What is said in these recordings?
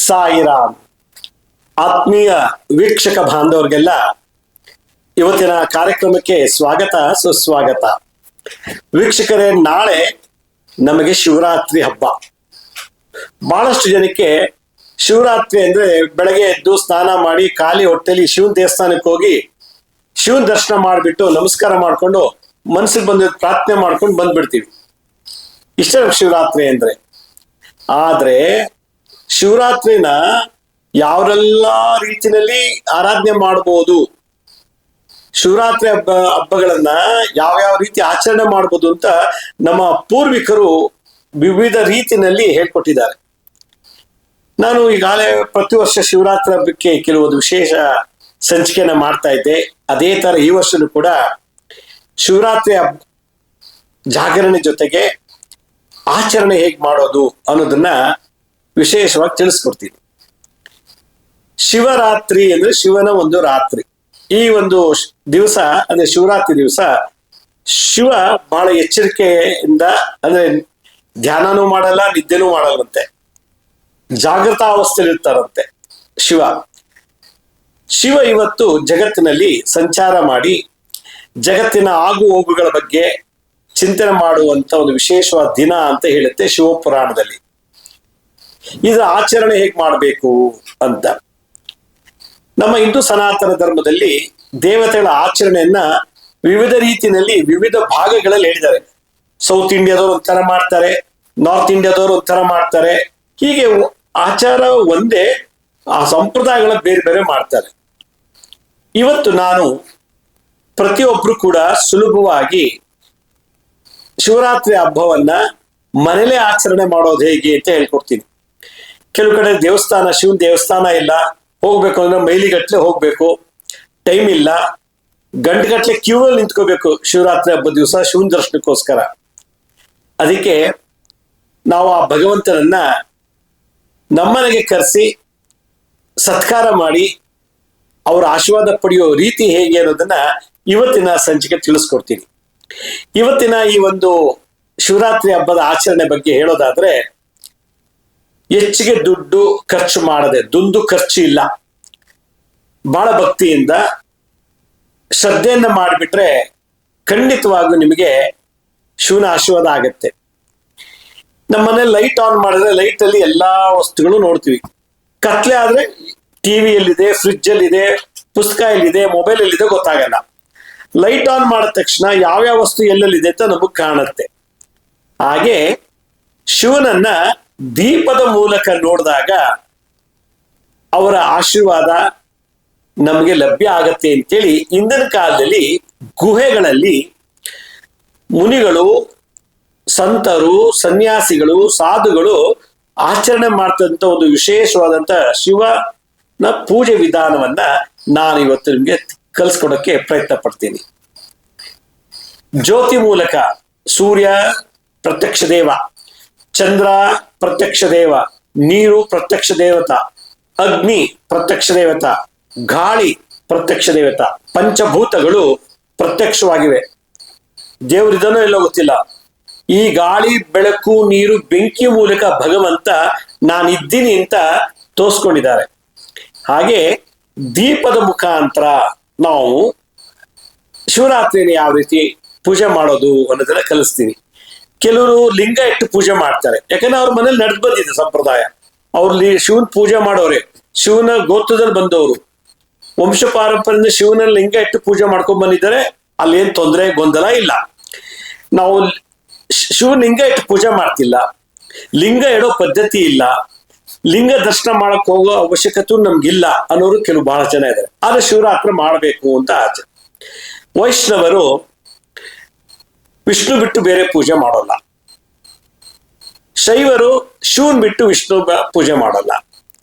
ಸಾಯಿರಾಮ್. ಆತ್ಮೀಯ ವೀಕ್ಷಕ ಬಾಂಧವರಿಗೆಲ್ಲ ಇವತ್ತಿನ ಕಾರ್ಯಕ್ರಮಕ್ಕೆ ಸ್ವಾಗತ ಸುಸ್ವಾಗತ. ವೀಕ್ಷಕರೇ, ನಾಳೆ ನಮಗೆ ಶಿವರಾತ್ರಿ ಹಬ್ಬ. ಬಹಳಷ್ಟು ಜನಕ್ಕೆ ಶಿವರಾತ್ರಿ ಅಂದ್ರೆ ಬೆಳಗ್ಗೆ ಎದ್ದು ಸ್ನಾನ ಮಾಡಿ ಖಾಲಿ ಹೊಟ್ಟೆಲಿ ಶಿವನ ದೇವಸ್ಥಾನಕ್ಕೆ ಹೋಗಿ ಶಿವನ ದರ್ಶನ ಮಾಡಿಬಿಟ್ಟು ನಮಸ್ಕಾರ ಮಾಡ್ಕೊಂಡು ಮನಸ್ಸಿಗೆ ಬಂದ ಪ್ರಾರ್ಥನೆ ಮಾಡ್ಕೊಂಡು ಬಂದ್ಬಿಡ್ತೀವಿ. ಇಷ್ಟೇ ಶಿವರಾತ್ರಿ ಅಂದ್ರೆ. ಆದ್ರೆ ಶಿವರಾತ್ರಿನ ಯಾವೆಲ್ಲ ರೀತಿಯಲ್ಲಿ ಆರಾಧನೆ ಮಾಡಬಹುದು, ಶಿವರಾತ್ರಿ ಹಬ್ಬಗಳನ್ನ ಯಾವ ರೀತಿ ಆಚರಣೆ ಮಾಡಬಹುದು ಅಂತ ನಮ್ಮ ಪೂರ್ವಿಕರು ವಿವಿಧ ರೀತಿಯಲ್ಲಿ ಹೇಳ್ಕೊಟ್ಟಿದ್ದಾರೆ. ನಾನು ಈಗಾಗಲೇ ಪ್ರತಿ ವರ್ಷ ಶಿವರಾತ್ರಿ ಹಬ್ಬಕ್ಕೆ ಕೆಲವೊಂದು ವಿಶೇಷ ಸಂಚಿಕೆಯನ್ನ ಮಾಡ್ತಾ ಇದ್ದೆ. ಅದೇ ತರ ಈ ವರ್ಷನೂ ಕೂಡ ಶಿವರಾತ್ರಿ ಹಬ್ಬ ಜಾಗರಣೆ ಜೊತೆಗೆ ಆಚರಣೆ ಹೇಗ್ ಮಾಡೋದು ಅನ್ನೋದನ್ನ ವಿಶೇಷವಾಗಿ ತಿಳಿಸ್ಕೊಡ್ತೀನಿ. ಶಿವರಾತ್ರಿ ಅಂದ್ರೆ ಶಿವನ ಒಂದು ರಾತ್ರಿ. ಈ ಒಂದು ದಿವಸ ಅಂದ್ರೆ ಶಿವರಾತ್ರಿ ದಿವಸ ಶಿವ ಬಹಳ ಎಚ್ಚರಿಕೆಯಿಂದ ಅಂದ್ರೆ ಧ್ಯಾನನೂ ಮಾಡಲ್ಲ, ನಿದ್ದೆನೂ ಮಾಡಲ್ಲಂತೆ, ಜಾಗೃತ ಅವಸ್ಥೆಯಲ್ಲಿ ಇರ್ತಾರಂತೆ ಶಿವ. ಶಿವ ಇವತ್ತು ಜಗತ್ತಿನಲ್ಲಿ ಸಂಚಾರ ಮಾಡಿ ಜಗತ್ತಿನ ಆಗು ಹೋಗುಗಳ ಬಗ್ಗೆ ಚಿಂತನೆ ಮಾಡುವಂತ ಒಂದು ವಿಶೇಷವಾದ ದಿನ ಅಂತ ಹೇಳುತ್ತೆ ಶಿವಪುರಾಣದಲ್ಲಿ. ಇದರ ಆಚರಣೆ ಹೇಗ್ ಮಾಡಬೇಕು ಅಂತ ನಮ್ಮ ಹಿಂದೂ ಸನಾತನ ಧರ್ಮದಲ್ಲಿ ದೇವತೆಗಳ ಆಚರಣೆಯನ್ನ ವಿವಿಧ ರೀತಿಯಲ್ಲಿ ವಿವಿಧ ಭಾಗಗಳಲ್ಲಿ ಹೇಳಿದ್ದಾರೆ. ಸೌತ್ ಇಂಡಿಯಾದವರು ಒಂಥರ ಮಾಡ್ತಾರೆ, ನಾರ್ತ್ ಇಂಡಿಯಾದವರು ಒಂಥರ ಮಾಡ್ತಾರೆ. ಹೀಗೆ ಆಚಾರ ಒಂದೇ, ಆ ಸಂಪ್ರದಾಯಗಳ ಬೇರೆ ಬೇರೆ ಮಾಡ್ತಾರೆ. ಇವತ್ತು ನಾನು ಪ್ರತಿಯೊಬ್ರು ಕೂಡ ಸುಲಭವಾಗಿ ಶಿವರಾತ್ರಿ ಹಬ್ಬವನ್ನ ಮನೇಲೆ ಆಚರಣೆ ಮಾಡೋದು ಹೇಗೆ ಅಂತ ಹೇಳ್ಕೊಡ್ತೀನಿ. ಕೆಲವು ಕಡೆ ದೇವಸ್ಥಾನ, ಶಿವನ ದೇವಸ್ಥಾನ ಇಲ್ಲ, ಹೋಗ್ಬೇಕು ಅಂದ್ರೆ ಮೈಲಿಗಟ್ಲೆ ಹೋಗ್ಬೇಕು, ಟೈಮ್ ಇಲ್ಲ, ಗಂಟೆಗಟ್ಲೆ ಕ್ಯೂ ಅಲ್ಲಿ ನಿಂತ್ಕೋಬೇಕು ಶಿವರಾತ್ರಿ ಹಬ್ಬದ ದಿವಸ ಶಿವನ ದರ್ಶನಕ್ಕೋಸ್ಕರ. ಅದಕ್ಕೆ ನಾವು ಆ ಭಗವಂತನನ್ನ ನಮ್ಮನೆಗೆ ಕರೆಸಿ ಸತ್ಕಾರ ಮಾಡಿ ಅವರ ಆಶೀರ್ವಾದ ಪಡೆಯೋ ರೀತಿ ಹೇಗೆ ಅನ್ನೋದನ್ನ ಇವತ್ತಿನ ಸಂಚಿಕೆ ತಿಳಿಸ್ಕೊಡ್ತೀನಿ. ಇವತ್ತಿನ ಈ ಒಂದು ಶಿವರಾತ್ರಿ ಹಬ್ಬದ ಆಚರಣೆ ಬಗ್ಗೆ ಹೇಳೋದಾದ್ರೆ, ಹೆಚ್ಚಿಗೆ ದುಡ್ಡು ಖರ್ಚು ಮಾಡದೆ, ದುಂದು ಖರ್ಚು ಇಲ್ಲ, ಬಹಳ ಭಕ್ತಿಯಿಂದ ಶ್ರದ್ಧೆಯನ್ನ ಮಾಡಿಬಿಟ್ರೆ ಖಂಡಿತವಾಗ್ಲೂ ನಿಮಗೆ ಶಿವನ ಆಶೀರ್ವಾದ ಆಗತ್ತೆ. ನಮ್ಮನೇಲಿ ಲೈಟ್ ಆನ್ ಮಾಡಿದ್ರೆ ಲೈಟ್ ಅಲ್ಲಿ ಎಲ್ಲಾ ವಸ್ತುಗಳು ನೋಡ್ತೀವಿ. ಕತ್ಲೆ ಆದ್ರೆ ಟಿವಿಯಲ್ಲಿದೆ, ಫ್ರಿಡ್ಜ್ ಅಲ್ಲಿದೆ, ಪುಸ್ತಕ ಎಲ್ಲಿದೆ, ಮೊಬೈಲ್ ಎಲ್ಲಿದೆ ಗೊತ್ತಾಗಲ್ಲ. ಲೈಟ್ ಆನ್ ಮಾಡಿದ ತಕ್ಷಣ ಯಾವ್ಯಾವ ವಸ್ತು ಎಲ್ಲೆಲ್ಲಿದೆ ಅಂತ ನಮಗ್ ಕಾಣುತ್ತೆ. ಹಾಗೆ ಶಿವನನ್ನ ದೀಪದ ಮೂಲಕ ನೋಡಿದಾಗ ಅವರ ಆಶೀರ್ವಾದ ನಮಗೆ ಲಭ್ಯ ಆಗತ್ತೆ ಅಂತೇಳಿ ಇಂದಿನ ಕಾಲದಲ್ಲಿ ಗುಹೆಗಳಲ್ಲಿ ಮುನಿಗಳು, ಸಂತರು, ಸನ್ಯಾಸಿಗಳು, ಸಾಧುಗಳು ಆಚರಣೆ ಮಾಡ್ತಂತ ಒಂದು ವಿಶೇಷವಾದಂತ ಶಿವನ ಪೂಜೆ ವಿಧಾನವನ್ನ ನಾನು ಇವತ್ತು ನಿಮ್ಗೆ ಕಲಿಸ್ಕೊಡಕ್ಕೆ ಪ್ರಯತ್ನ ಪಡ್ತೀನಿ. ಜ್ಯೋತಿ ಮೂಲಕ ಸೂರ್ಯ ಪ್ರತ್ಯಕ್ಷ ದೇವ, ಚಂದ್ರ ಪ್ರತ್ಯಕ್ಷ ದೇವ, ನೀರು ಪ್ರತ್ಯಕ್ಷ ದೇವತ, ಅಗ್ನಿ ಪ್ರತ್ಯಕ್ಷ ದೇವತ, ಗಾಳಿ ಪ್ರತ್ಯಕ್ಷ ದೇವತ, ಪಂಚಭೂತಗಳು ಪ್ರತ್ಯಕ್ಷವಾಗಿವೆ. ದೇವರಿದನೋ ಎಲ್ಲೋ ಗೊತ್ತಿಲ್ಲ. ಈ ಗಾಳಿ, ಬೆಳಕು, ನೀರು, ಬೆಂಕಿ ಮೂಲಕ ಭಗವಂತ ನಾನಿದ್ದೀನಿ ಅಂತ ತೋರಿಸ್ಕೊಂಡಿದ್ದಾರೆ. ಹಾಗೆ ದೀಪದ ಮುಖಾಂತರ ನಾವು ಶಿವರಾತ್ರಿನ ಯಾವ ರೀತಿ ಪೂಜೆ ಮಾಡೋದು ಅನ್ನೋದನ್ನ ಕಲಿಸ್ತೀನಿ. ಕೆಲವರು ಲಿಂಗ ಇಟ್ಟು ಪೂಜೆ ಮಾಡ್ತಾರೆ, ಯಾಕಂದ್ರೆ ಅವ್ರ ಮನೇಲಿ ನಡೆದು ಬಂದಿದೆ ಸಂಪ್ರದಾಯ. ಅವ್ರು ಶಿವನ್ ಪೂಜೆ ಮಾಡೋರೆ, ಶಿವನ ಗೋತ್ರದಲ್ಲಿ ಬಂದವರು, ವಂಶ ಪಾರಂಪರ್ಯದಿಂದ ಶಿವನ ಲಿಂಗ ಇಟ್ಟು ಪೂಜೆ ಮಾಡ್ಕೊಂಡ್ ಬಂದಿದ್ದಾರೆ. ಅಲ್ಲಿ ಏನ್ ತೊಂದರೆ ಗೊಂದಲ ಇಲ್ಲ. ನಾವು ಶಿವನ ಲಿಂಗ ಇಟ್ಟು ಪೂಜೆ ಮಾಡ್ತಿಲ್ಲ, ಲಿಂಗ ಇಡೋ ಪದ್ಧತಿ ಇಲ್ಲ, ಲಿಂಗ ದರ್ಶನ ಮಾಡಕ್ ಹೋಗೋ ಅವಶ್ಯಕತೆ ನಮ್ಗಿಲ್ಲ ಅನ್ನೋರು ಕೆಲವು ಬಹಳ ಜನ ಇದ್ದಾರೆ. ಆದ್ರೆ ಶಿವರಾತ್ರಿ ಮಾಡಬೇಕು ಅಂತ ಆಚೆ. ವೈಷ್ಣವರು ವಿಷ್ಣು ಬಿಟ್ಟು ಬೇರೆ ಪೂಜೆ ಮಾಡೋಲ್ಲ, ಶೈವರು ಶಿವನ್ ಬಿಟ್ಟು ವಿಷ್ಣು ಪೂಜೆ ಮಾಡೋಲ್ಲ.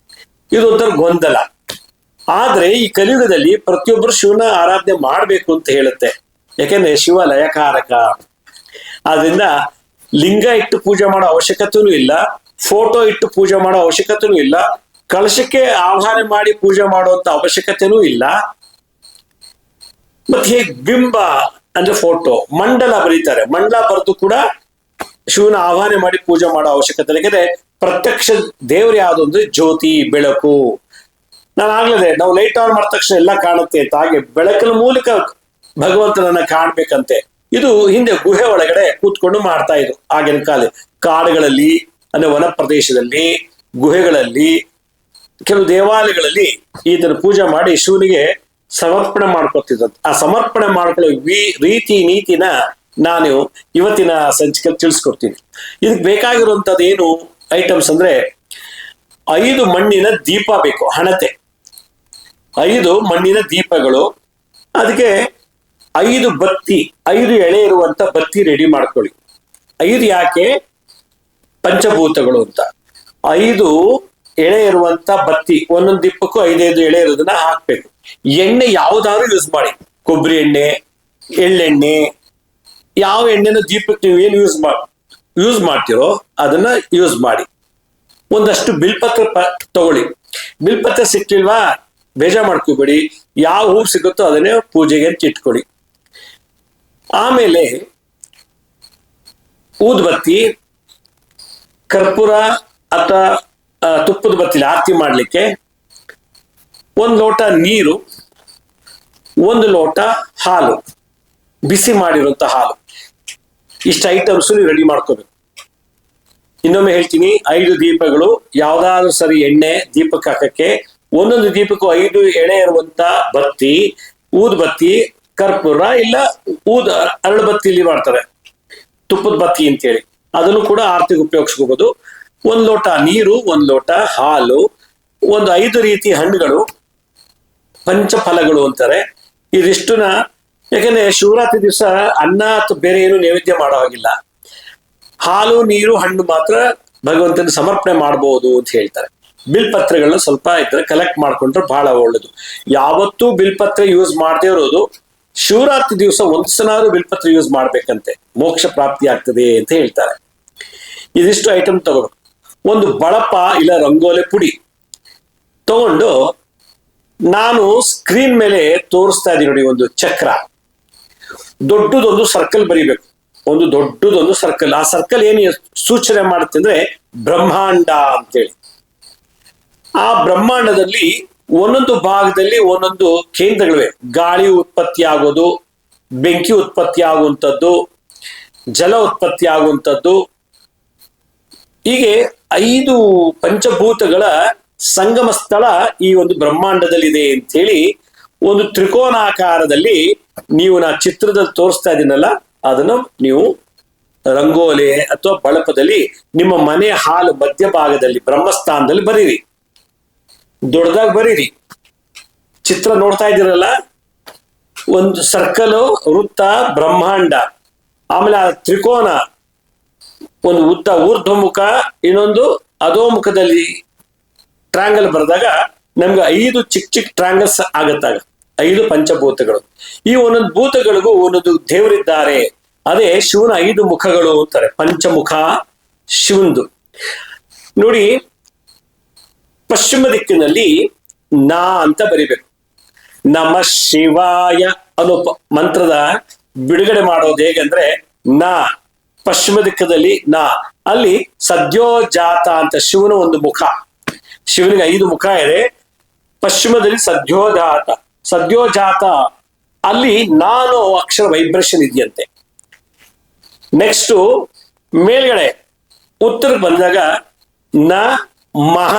ಇದೊಂಥರ ಗೊಂದಲ. ಆದ್ರೆ ಈ ಕಲಿಯುಗದಲ್ಲಿ ಪ್ರತಿಯೊಬ್ಬರು ಶಿವನ ಆರಾಧನೆ ಮಾಡ್ಬೇಕು ಅಂತ ಹೇಳುತ್ತೆ. ಯಾಕೆಂದ್ರೆ ಶಿವ ಲಯಕಾರಕ. ಆದ್ರಿಂದ ಲಿಂಗ ಇಟ್ಟು ಪೂಜೆ ಮಾಡೋ ಅವಶ್ಯಕತೆನೂ ಇಲ್ಲ, ಫೋಟೋ ಇಟ್ಟು ಪೂಜೆ ಮಾಡೋ ಅವಶ್ಯಕತೆನೂ ಇಲ್ಲ, ಕಳಶಕ್ಕೆ ಆಹ್ವಾನ ಮಾಡಿ ಪೂಜೆ ಮಾಡುವಂತ ಅವಶ್ಯಕತೆನೂ ಇಲ್ಲ. ಮತ್ತೆ ಹೇಗೆ ಬಿಂಬ ಅಂದ್ರೆ ಫೋಟೋ, ಮಂಡಲ ಬರೀತಾರೆ, ಮಂಡಲ ಬರೆದು ಕೂಡ ಶಿವನ ಆಹ್ವಾನ ಮಾಡಿ ಪೂಜೆ ಮಾಡೋ ಅವಶ್ಯಕತೆ ಇಲ್ಲ. ಯಾಕಂದ್ರೆ ಪ್ರತ್ಯಕ್ಷ ದೇವ್ರು ಯಾವ್ದು ಅಂದ್ರೆ ಜ್ಯೋತಿ, ಬೆಳಕು. ನಾನು ಆಗ್ಲದೆ ನಾವು ಲೈಟ್ ಆನ್ ಮಾಡಿದ ತಕ್ಷಣ ಎಲ್ಲ ಕಾಣುತ್ತೆ ಅಂತ, ಹಾಗೆ ಬೆಳಕಿನ ಮೂಲಕ ಭಗವಂತನನ್ನ ಕಾಣ್ಬೇಕಂತೆ. ಇದು ಹಿಂದೆ ಗುಹೆ ಒಳಗಡೆ ಕೂತ್ಕೊಂಡು ಮಾಡ್ತಾ ಇದ್ರು ಆಗಿನ ಕಾಲ. ಕಾಡುಗಳಲ್ಲಿ ಅಂದ್ರೆ ವನ ಪ್ರದೇಶದಲ್ಲಿ, ಗುಹೆಗಳಲ್ಲಿ, ಕೆಲವು ದೇವಾಲಯಗಳಲ್ಲಿ ಇದನ್ನು ಪೂಜೆ ಮಾಡಿ ಶಿವನಿಗೆ ಸಮರ್ಪಣೆ ಮಾಡ್ಕೊತಿದ್ದಂತೆ. ಆ ಸಮರ್ಪಣೆ ಮಾಡ್ಕೊಳ್ಳೋ ರೀತಿ ನೀತಿನ ನಾನು ಇವತ್ತಿನ ಸಂಚಿಕೆಯಲ್ಲಿ ತಿಳಿಸ್ಕೊಡ್ತೀನಿ. ಇದಕ್ಕೆ ಬೇಕಾಗಿರುವಂತದ್ದು ಏನು ಐಟಮ್ಸ್ ಅಂದ್ರೆ 5 ಮಣ್ಣಿನ ದೀಪ ಬೇಕು, ಹಣತೆ 5 ಮಣ್ಣಿನ ದೀಪಗಳು. ಅದಕ್ಕೆ 5 ಬತ್ತಿ, 5 ಎಳೆ ಇರುವಂತ ಬತ್ತಿ ರೆಡಿ ಮಾಡ್ಕೊಳ್ಳಿ. 5 ಯಾಕೆ? ಪಂಚಭೂತಗಳು ಅಂತ. 5 ಎಳೆ ಇರುವಂತ ಬತ್ತಿ, ಒಂದೊಂದು ದೀಪಕ್ಕೂ 5 ಎಳೆ ಇರೋದನ್ನ ಹಾಕ್ಬೇಕು. ಎಣ್ಣೆ ಯಾವ್ದಾದ್ರು ಯೂಸ್ ಮಾಡಿ, ಕೊಬ್ಬರಿ ಎಣ್ಣೆ, ಎಳ್ಳೆಣ್ಣೆ, ಯಾವ ಎಣ್ಣೆನ ದೀಪಕ್ಕೆ ನೀವು ಏನು ಯೂಸ್ ಮಾಡ್ತೀರೋ ಅದನ್ನ ಯೂಸ್ ಮಾಡಿ. ಒಂದಷ್ಟು ಬಿಲ್ಪತ್ರ ತಗೊಳ್ಳಿ. ಬಿಲ್ಪತ್ರ ಸಿಕ್ಲಿಲ್ವಾ ಬೇಜಾರ್ ಮಾಡ್ಕೋಬೇಡಿ, ಯಾವ ಹೂ ಸಿಗುತ್ತೋ ಅದನ್ನೇ ಪೂಜೆಗೆ ಅಂತ ಇಟ್ಕೊಳ್ಳಿ. ಆಮೇಲೆ ಊದ್ಬತ್ತಿ, ಕರ್ಪೂರ ಅಥವಾ ತುಪ್ಪದ ಬತ್ತಿಲಿ ಆರತಿ ಮಾಡ್ಲಿಕ್ಕೆ 1 ಲೋಟ ನೀರು, 1 ಲೋಟ ಹಾಲು, ಬಿಸಿ ಮಾಡಿರುವಂತ ಹಾಲು. ಇಷ್ಟು ಐಟಮ್ಸ್ ನೀವು ರೆಡಿ ಮಾಡ್ಕೋಬೇಕು. ಇನ್ನೊಮ್ಮೆ ಹೇಳ್ತೀನಿ, 5 ದೀಪಗಳು, ಯಾವ್ದಾದ್ರು ಸರಿ ಎಣ್ಣೆ ದೀಪಕ್ಕೆ ಹಾಕಕ್ಕೆ, ಒಂದೊಂದು ದೀಪಕ್ಕೂ 5 ಎಳೆ ಇರುವಂತ ಬತ್ತಿ, ಊದ್ಬತ್ತಿ, ಕರ್ಪೂರ ಇಲ್ಲ ಅರಳುಬತ್ತಿಲಿ ಮಾಡ್ತಾರೆ ತುಪ್ಪದ ಬತ್ತಿ ಅಂತೇಳಿ, ಅದನ್ನು ಕೂಡ ಆರತಿಗೆ ಉಪಯೋಗಿಸ್ಕೋಬಹುದು. 1 ಲೋಟ ನೀರು, 1 ಲೋಟ ಹಾಲು, 5 ರೀತಿ ಹಣ್ಣುಗಳು, ಪಂಚಫಲಗಳು ಅಂತಾರೆ. ಇದಿಷ್ಟನ್ನ, ಯಾಕಂದ್ರೆ ಶಿವರಾತ್ರಿ ದಿವಸ ಅನ್ನ ಅಥವಾ ಬೇರೆ ಏನು ನೈವೇದ್ಯ ಮಾಡೋ ಹಾಗಿಲ್ಲ, ಹಾಲು ನೀರು ಹಣ್ಣು ಮಾತ್ರ ಭಗವಂತನ ಸಮರ್ಪಣೆ ಮಾಡಬಹುದು ಅಂತ ಹೇಳ್ತಾರೆ. ಬಿಲ್ಪತ್ರೆಗಳನ್ನ ಸ್ವಲ್ಪ ಇದ್ರೆ ಕಲೆಕ್ಟ್ ಮಾಡ್ಕೊಂಡ್ರೆ ಬಹಳ ಒಳ್ಳೇದು. ಯಾವತ್ತೂ ಬಿಲ್ಪತ್ರೆ ಯೂಸ್ ಮಾಡದೇ ಇರೋದು, ಶಿವರಾತ್ರಿ ದಿವಸ ಒಂದ್ಸನಾದ್ರು ಬಿಲ್ಪತ್ರೆ ಯೂಸ್ ಮಾಡ್ಬೇಕಂತೆ, ಮೋಕ್ಷ ಪ್ರಾಪ್ತಿ ಆಗ್ತದೆ ಅಂತ ಹೇಳ್ತಾರೆ. ಇದಿಷ್ಟು ಐಟಮ್ ತಗೋಬೇಕು. ಒಂದು ಬಳಪ ಇಲ್ಲ ರಂಗೋಲೆ ಪುಡಿ ತಗೊಂಡು, ನಾನು ಸ್ಕ್ರೀನ್ ಮೇಲೆ ತೋರಿಸ್ತಾ ಇದ್ದೀನಿ ನೋಡಿ, ಒಂದು ಚಕ್ರ, ದೊಡ್ಡದೊಂದು ಸರ್ಕಲ್ ಬರಿಬೇಕು. ಒಂದು ದೊಡ್ಡದೊಂದು ಸರ್ಕಲ್. ಆ ಸರ್ಕಲ್ ಏನು ಸೂಚನೆ ಮಾಡುತ್ತೆ ಅಂದ್ರೆ ಬ್ರಹ್ಮಾಂಡ ಅಂತೇಳಿ. ಆ ಬ್ರಹ್ಮಾಂಡದಲ್ಲಿ ಒಂದೊಂದು ಭಾಗದಲ್ಲಿ ಒಂದೊಂದು ಕೇಂದ್ರಗಳಿವೆ. ಗಾಳಿ ಉತ್ಪತ್ತಿ ಆಗೋದು, ಬೆಂಕಿ ಉತ್ಪತ್ತಿ ಆಗುವಂಥದ್ದು, ಜಲ ಉತ್ಪತ್ತಿ ಆಗುವಂಥದ್ದು, ಹೀಗೆ 5 ಪಂಚಭೂತಗಳ ಸಂಗಮ ಸ್ಥಳ ಈ ಒಂದು ಬ್ರಹ್ಮಾಂಡದಲ್ಲಿದೆ ಅಂತ ಹೇಳಿ ಒಂದು ತ್ರಿಕೋನಾಕಾರದಲ್ಲಿ ನೀವು ನಾ ಚಿತ್ರದಲ್ಲಿ ತೋರಿಸ್ತಾ ಇದ್ದೀನಲ್ಲ, ಅದನ್ನು ನೀವು ರಂಗೋಲೆ ಅಥವಾ ಬಳಪದಲ್ಲಿ ನಿಮ್ಮ ಮನೆ ಹಾಲು ಮಧ್ಯಭಾಗದಲ್ಲಿ ಬ್ರಹ್ಮಸ್ಥಾನದಲ್ಲಿ ಬರೀರಿ, ದೊಡ್ಡದಾಗಿ ಬರೀರಿ. ಚಿತ್ರ ನೋಡ್ತಾ ಇದ್ದೀರಲ್ಲ, ಒಂದು ಸರ್ಕಲ್, ವೃತ್ತ, ಬ್ರಹ್ಮಾಂಡ, ಆಮೇಲೆ ಆ ತ್ರಿಕೋನ, ಒಂದು ಉದ್ದ ಊರ್ಧ್ವಮುಖ, ಇನ್ನೊಂದು ಅಧೋಮುಖದಲ್ಲಿ ಟ್ರ್ಯಾಂಗಲ್ ಬರೆದಾಗ ನಮ್ಗೆ 5 ಚಿಕ್ಕ ಚಿಕ್ಕ ಟ್ರ್ಯಾಂಗಲ್ಸ್ ಆಗತ್ತಾಗ 5 ಪಂಚಭೂತಗಳು. ಈ ಒಂದೊಂದು ಭೂತಗಳಿಗೂ ಒಂದೊಂದು ದೇವರಿದ್ದಾರೆ. ಅದೇ ಶಿವನ 5 ಮುಖಗಳು ಅಂತಾರೆ, ಪಂಚಮುಖ ಶಿವಂದು. ನೋಡಿ, ಪಶ್ಚಿಮ ದಿಕ್ಕಿನಲ್ಲಿ ನಾ ಅಂತ ಬರಿಬೇಕು. ನಮ ಶಿವಾಯ ಅನ್ನೋ ಮಂತ್ರದ ಬಿಡುಗಡೆ ಮಾಡೋದು ಹೇಗಂದ್ರೆ, ನಾ ಪಶ್ಚಿಮ ದಿಕ್ಕದಲ್ಲಿ ನಾ, ಅಲ್ಲಿ ಸದ್ಯೋಜಾತ ಅಂತ ಶಿವನ ಒಂದು ಮುಖ. ಶಿವನಿಗೆ 5 ಮುಖ ಇದೆ. ಪಶ್ಚಿಮದಲ್ಲಿ ಸದ್ಯೋಜಾತ ಅಲ್ಲಿ ನಾನು ಅಕ್ಷರ ವೈಬ್ರೇಷನ್ ಇದೆಯಂತೆ. ನೆಕ್ಸ್ಟ್ ಮೇಲ್ಗಡೆ ಉತ್ತರಕ್ಕೆ ಬಂದಾಗ ನ ಮಹ,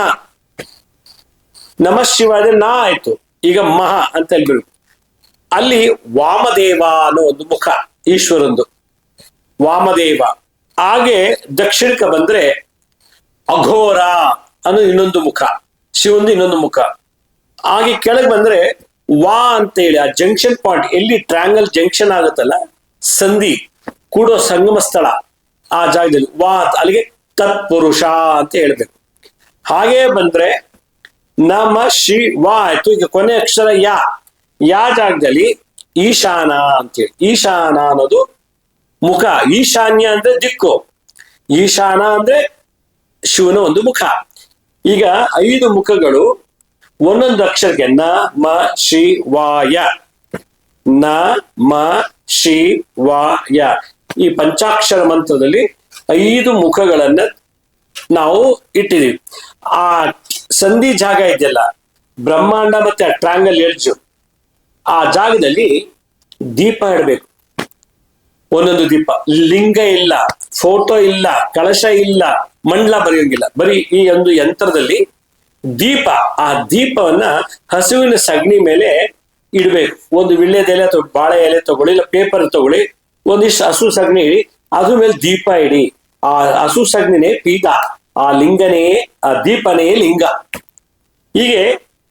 ನಮ ಶಿವಾಯ ನಾ ಆಯ್ತು, ಈಗ ಮಹ ಅಂತ ಹೇಳ್ಬಿಡು. ಅಲ್ಲಿ ವಾಮದೇವ ಅನ್ನೋ ಒಂದು ಮುಖ ಈಶ್ವರಂದು, ವಾಮದೇವ. ಹಾಗೆ ದಕ್ಷಿಣಕ್ಕೆ ಬಂದ್ರೆ ಅಘೋರ ಅನ್ನೋ ಇನ್ನೊಂದು ಮುಖ, ಶಿವಂದು ಇನ್ನೊಂದು ಮುಖ. ಹಾಗೆ ಕೆಳಗೆ ಬಂದ್ರೆ ವಾ ಅಂತ ಹೇಳಿ, ಆ ಜಂಕ್ಷನ್ ಪಾಯಿಂಟ್ ಎಲ್ಲಿ ಟ್ರ್ಯಾಂಗಲ್ ಜಂಕ್ಷನ್ ಆಗುತ್ತಲ್ಲ, ಸಂಧಿ ಕೂಡೋ ಸಂಗಮ ಸ್ಥಳ, ಆ ಜಾಗದಲ್ಲಿ ವಾ ಅಂತ, ಅಲ್ಲಿಗೆ ತತ್ಪುರುಷ ಅಂತ ಹೇಳ್ಬೇಕು. ಹಾಗೆ ಬಂದ್ರೆ ನಮ ಶಿವಾ ಆಯ್ತು. ಈಗ ಕೊನೆ ಅಕ್ಷರ ಯಾ ಜಾಗದಲ್ಲಿ ಈಶಾನ ಅಂತೇಳಿ, ಈಶಾನ ಅನ್ನೋದು ಮುಖ. ಈಶಾನ್ಯ ಅಂದ್ರೆ ದಿಕ್ಕು, ಈಶಾನ ಅಂದ್ರೆ ಶಿವನ ಒಂದು ಮುಖ. ಈಗ 5 ಮುಖಗಳು ಒಂದೊಂದು ಅಕ್ಷರಕ್ಕೆ ನ ಮ ಶಿವಾಯ, ನ ಮ ಶಿವಾಯ. ಈ ಪಂಚಾಕ್ಷರ ಮಂತ್ರದಲ್ಲಿ 5 ಮುಖಗಳನ್ನ ನಾವು ಇಟ್ಟಿದೀವಿ. ಆ ಸಂಧಿ ಜಾಗ ಇದೆಯಲ್ಲ, ಬ್ರಹ್ಮಾಂಡ ಮತ್ತೆ ಟ್ರಾಂಗಲ್ ಎಡ್ಜ್, ಆ ಜಾಗದಲ್ಲಿ ದೀಪ ಇಡಬೇಕು. ಒಂದೊಂದು ದೀಪ, ಲಿಂಗ ಇಲ್ಲ, ಫೋಟೋ ಇಲ್ಲ, ಕಳಶ ಇಲ್ಲ, ಮಂಡಲ ಬರೆಯೋಂಗಿಲ್ಲ, ಬರೀ ಈ ಒಂದು ಯಂತ್ರದಲ್ಲಿ ದೀಪ. ಆ ದೀಪವನ್ನ ಹಸುವಿನ ಸಗಣಿ ಮೇಲೆ ಇಡಬೇಕು. ಒಂದು ವಿಳ್ಯದೆಲೆ ಅಥವಾ ಬಾಳೆ ಎಲೆ ತಗೊಳ್ಳಿ, ಇಲ್ಲ ಪೇಪರ್ ತಗೊಳ್ಳಿ, ಒಂದಿಷ್ಟು ಹಸು ಸಗಣಿ ಇಡಿ, ಅದ್ರ ಮೇಲೆ ದೀಪ ಇಡಿ. ಆ ಹಸು ಸಗಣಿನೇ ಪೀಠ, ಆ ಲಿಂಗನೇ, ಆ ದೀಪನೇ ಲಿಂಗ. ಹೀಗೆ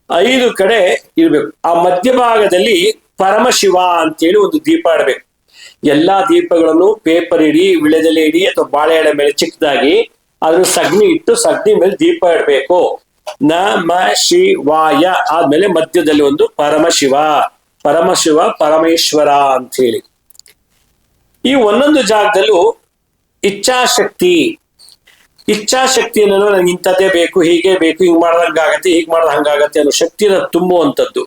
5 ಕಡೆ ಇರ್ಬೇಕು. ಆ ಮಧ್ಯಭಾಗದಲ್ಲಿ ಪರಮಶಿವ ಅಂತೇಳಿ ಒಂದು ದೀಪ ಇಡಬೇಕು. ಎಲ್ಲಾ ದೀಪಗಳನ್ನು ಪೇಪರ್ ಇಡಿ, ವಿಳ್ಯದೆಲೆ ಇಡಿ ಅಥವಾ ಬಾಳೆ ಎಲೆ ಮೇಲೆ ಚಿಕ್ಕದಾಗಿ ಅದ್ರ ಸಗಣಿ ಇಟ್ಟು ಸಗಣಿ ಮೇಲೆ ದೀಪ ಇಡಬೇಕು. ನಮ ಶಿವಾಯ ಆದ್ಮೇಲೆ ಮಧ್ಯದಲ್ಲಿ ಒಂದು ಪರಮಶಿವ, ಪರಮಶಿವ ಪರಮೇಶ್ವರ ಅಂತ ಹೇಳಿ. ಈ ಒಂದೊಂದು ಜಾಗದಲ್ಲೂ ಇಚ್ಛಾಶಕ್ತಿ, ಇಚ್ಛಾಶಕ್ತಿ ಅನ್ನೋದು ನಂಗೆ ಇಂಥದ್ದೇ ಬೇಕು, ಹೀಗೆ ಬೇಕು, ಹಿಂಗ್ ಮಾಡ್ದಂಗಾಗತ್ತೆ, ಹೀಗ್ ಮಾಡ್ದ ಹಂಗಾಗತ್ತೆ ಅನ್ನೋ ಶಕ್ತಿನ ತುಂಬುವಂಥದ್ದು.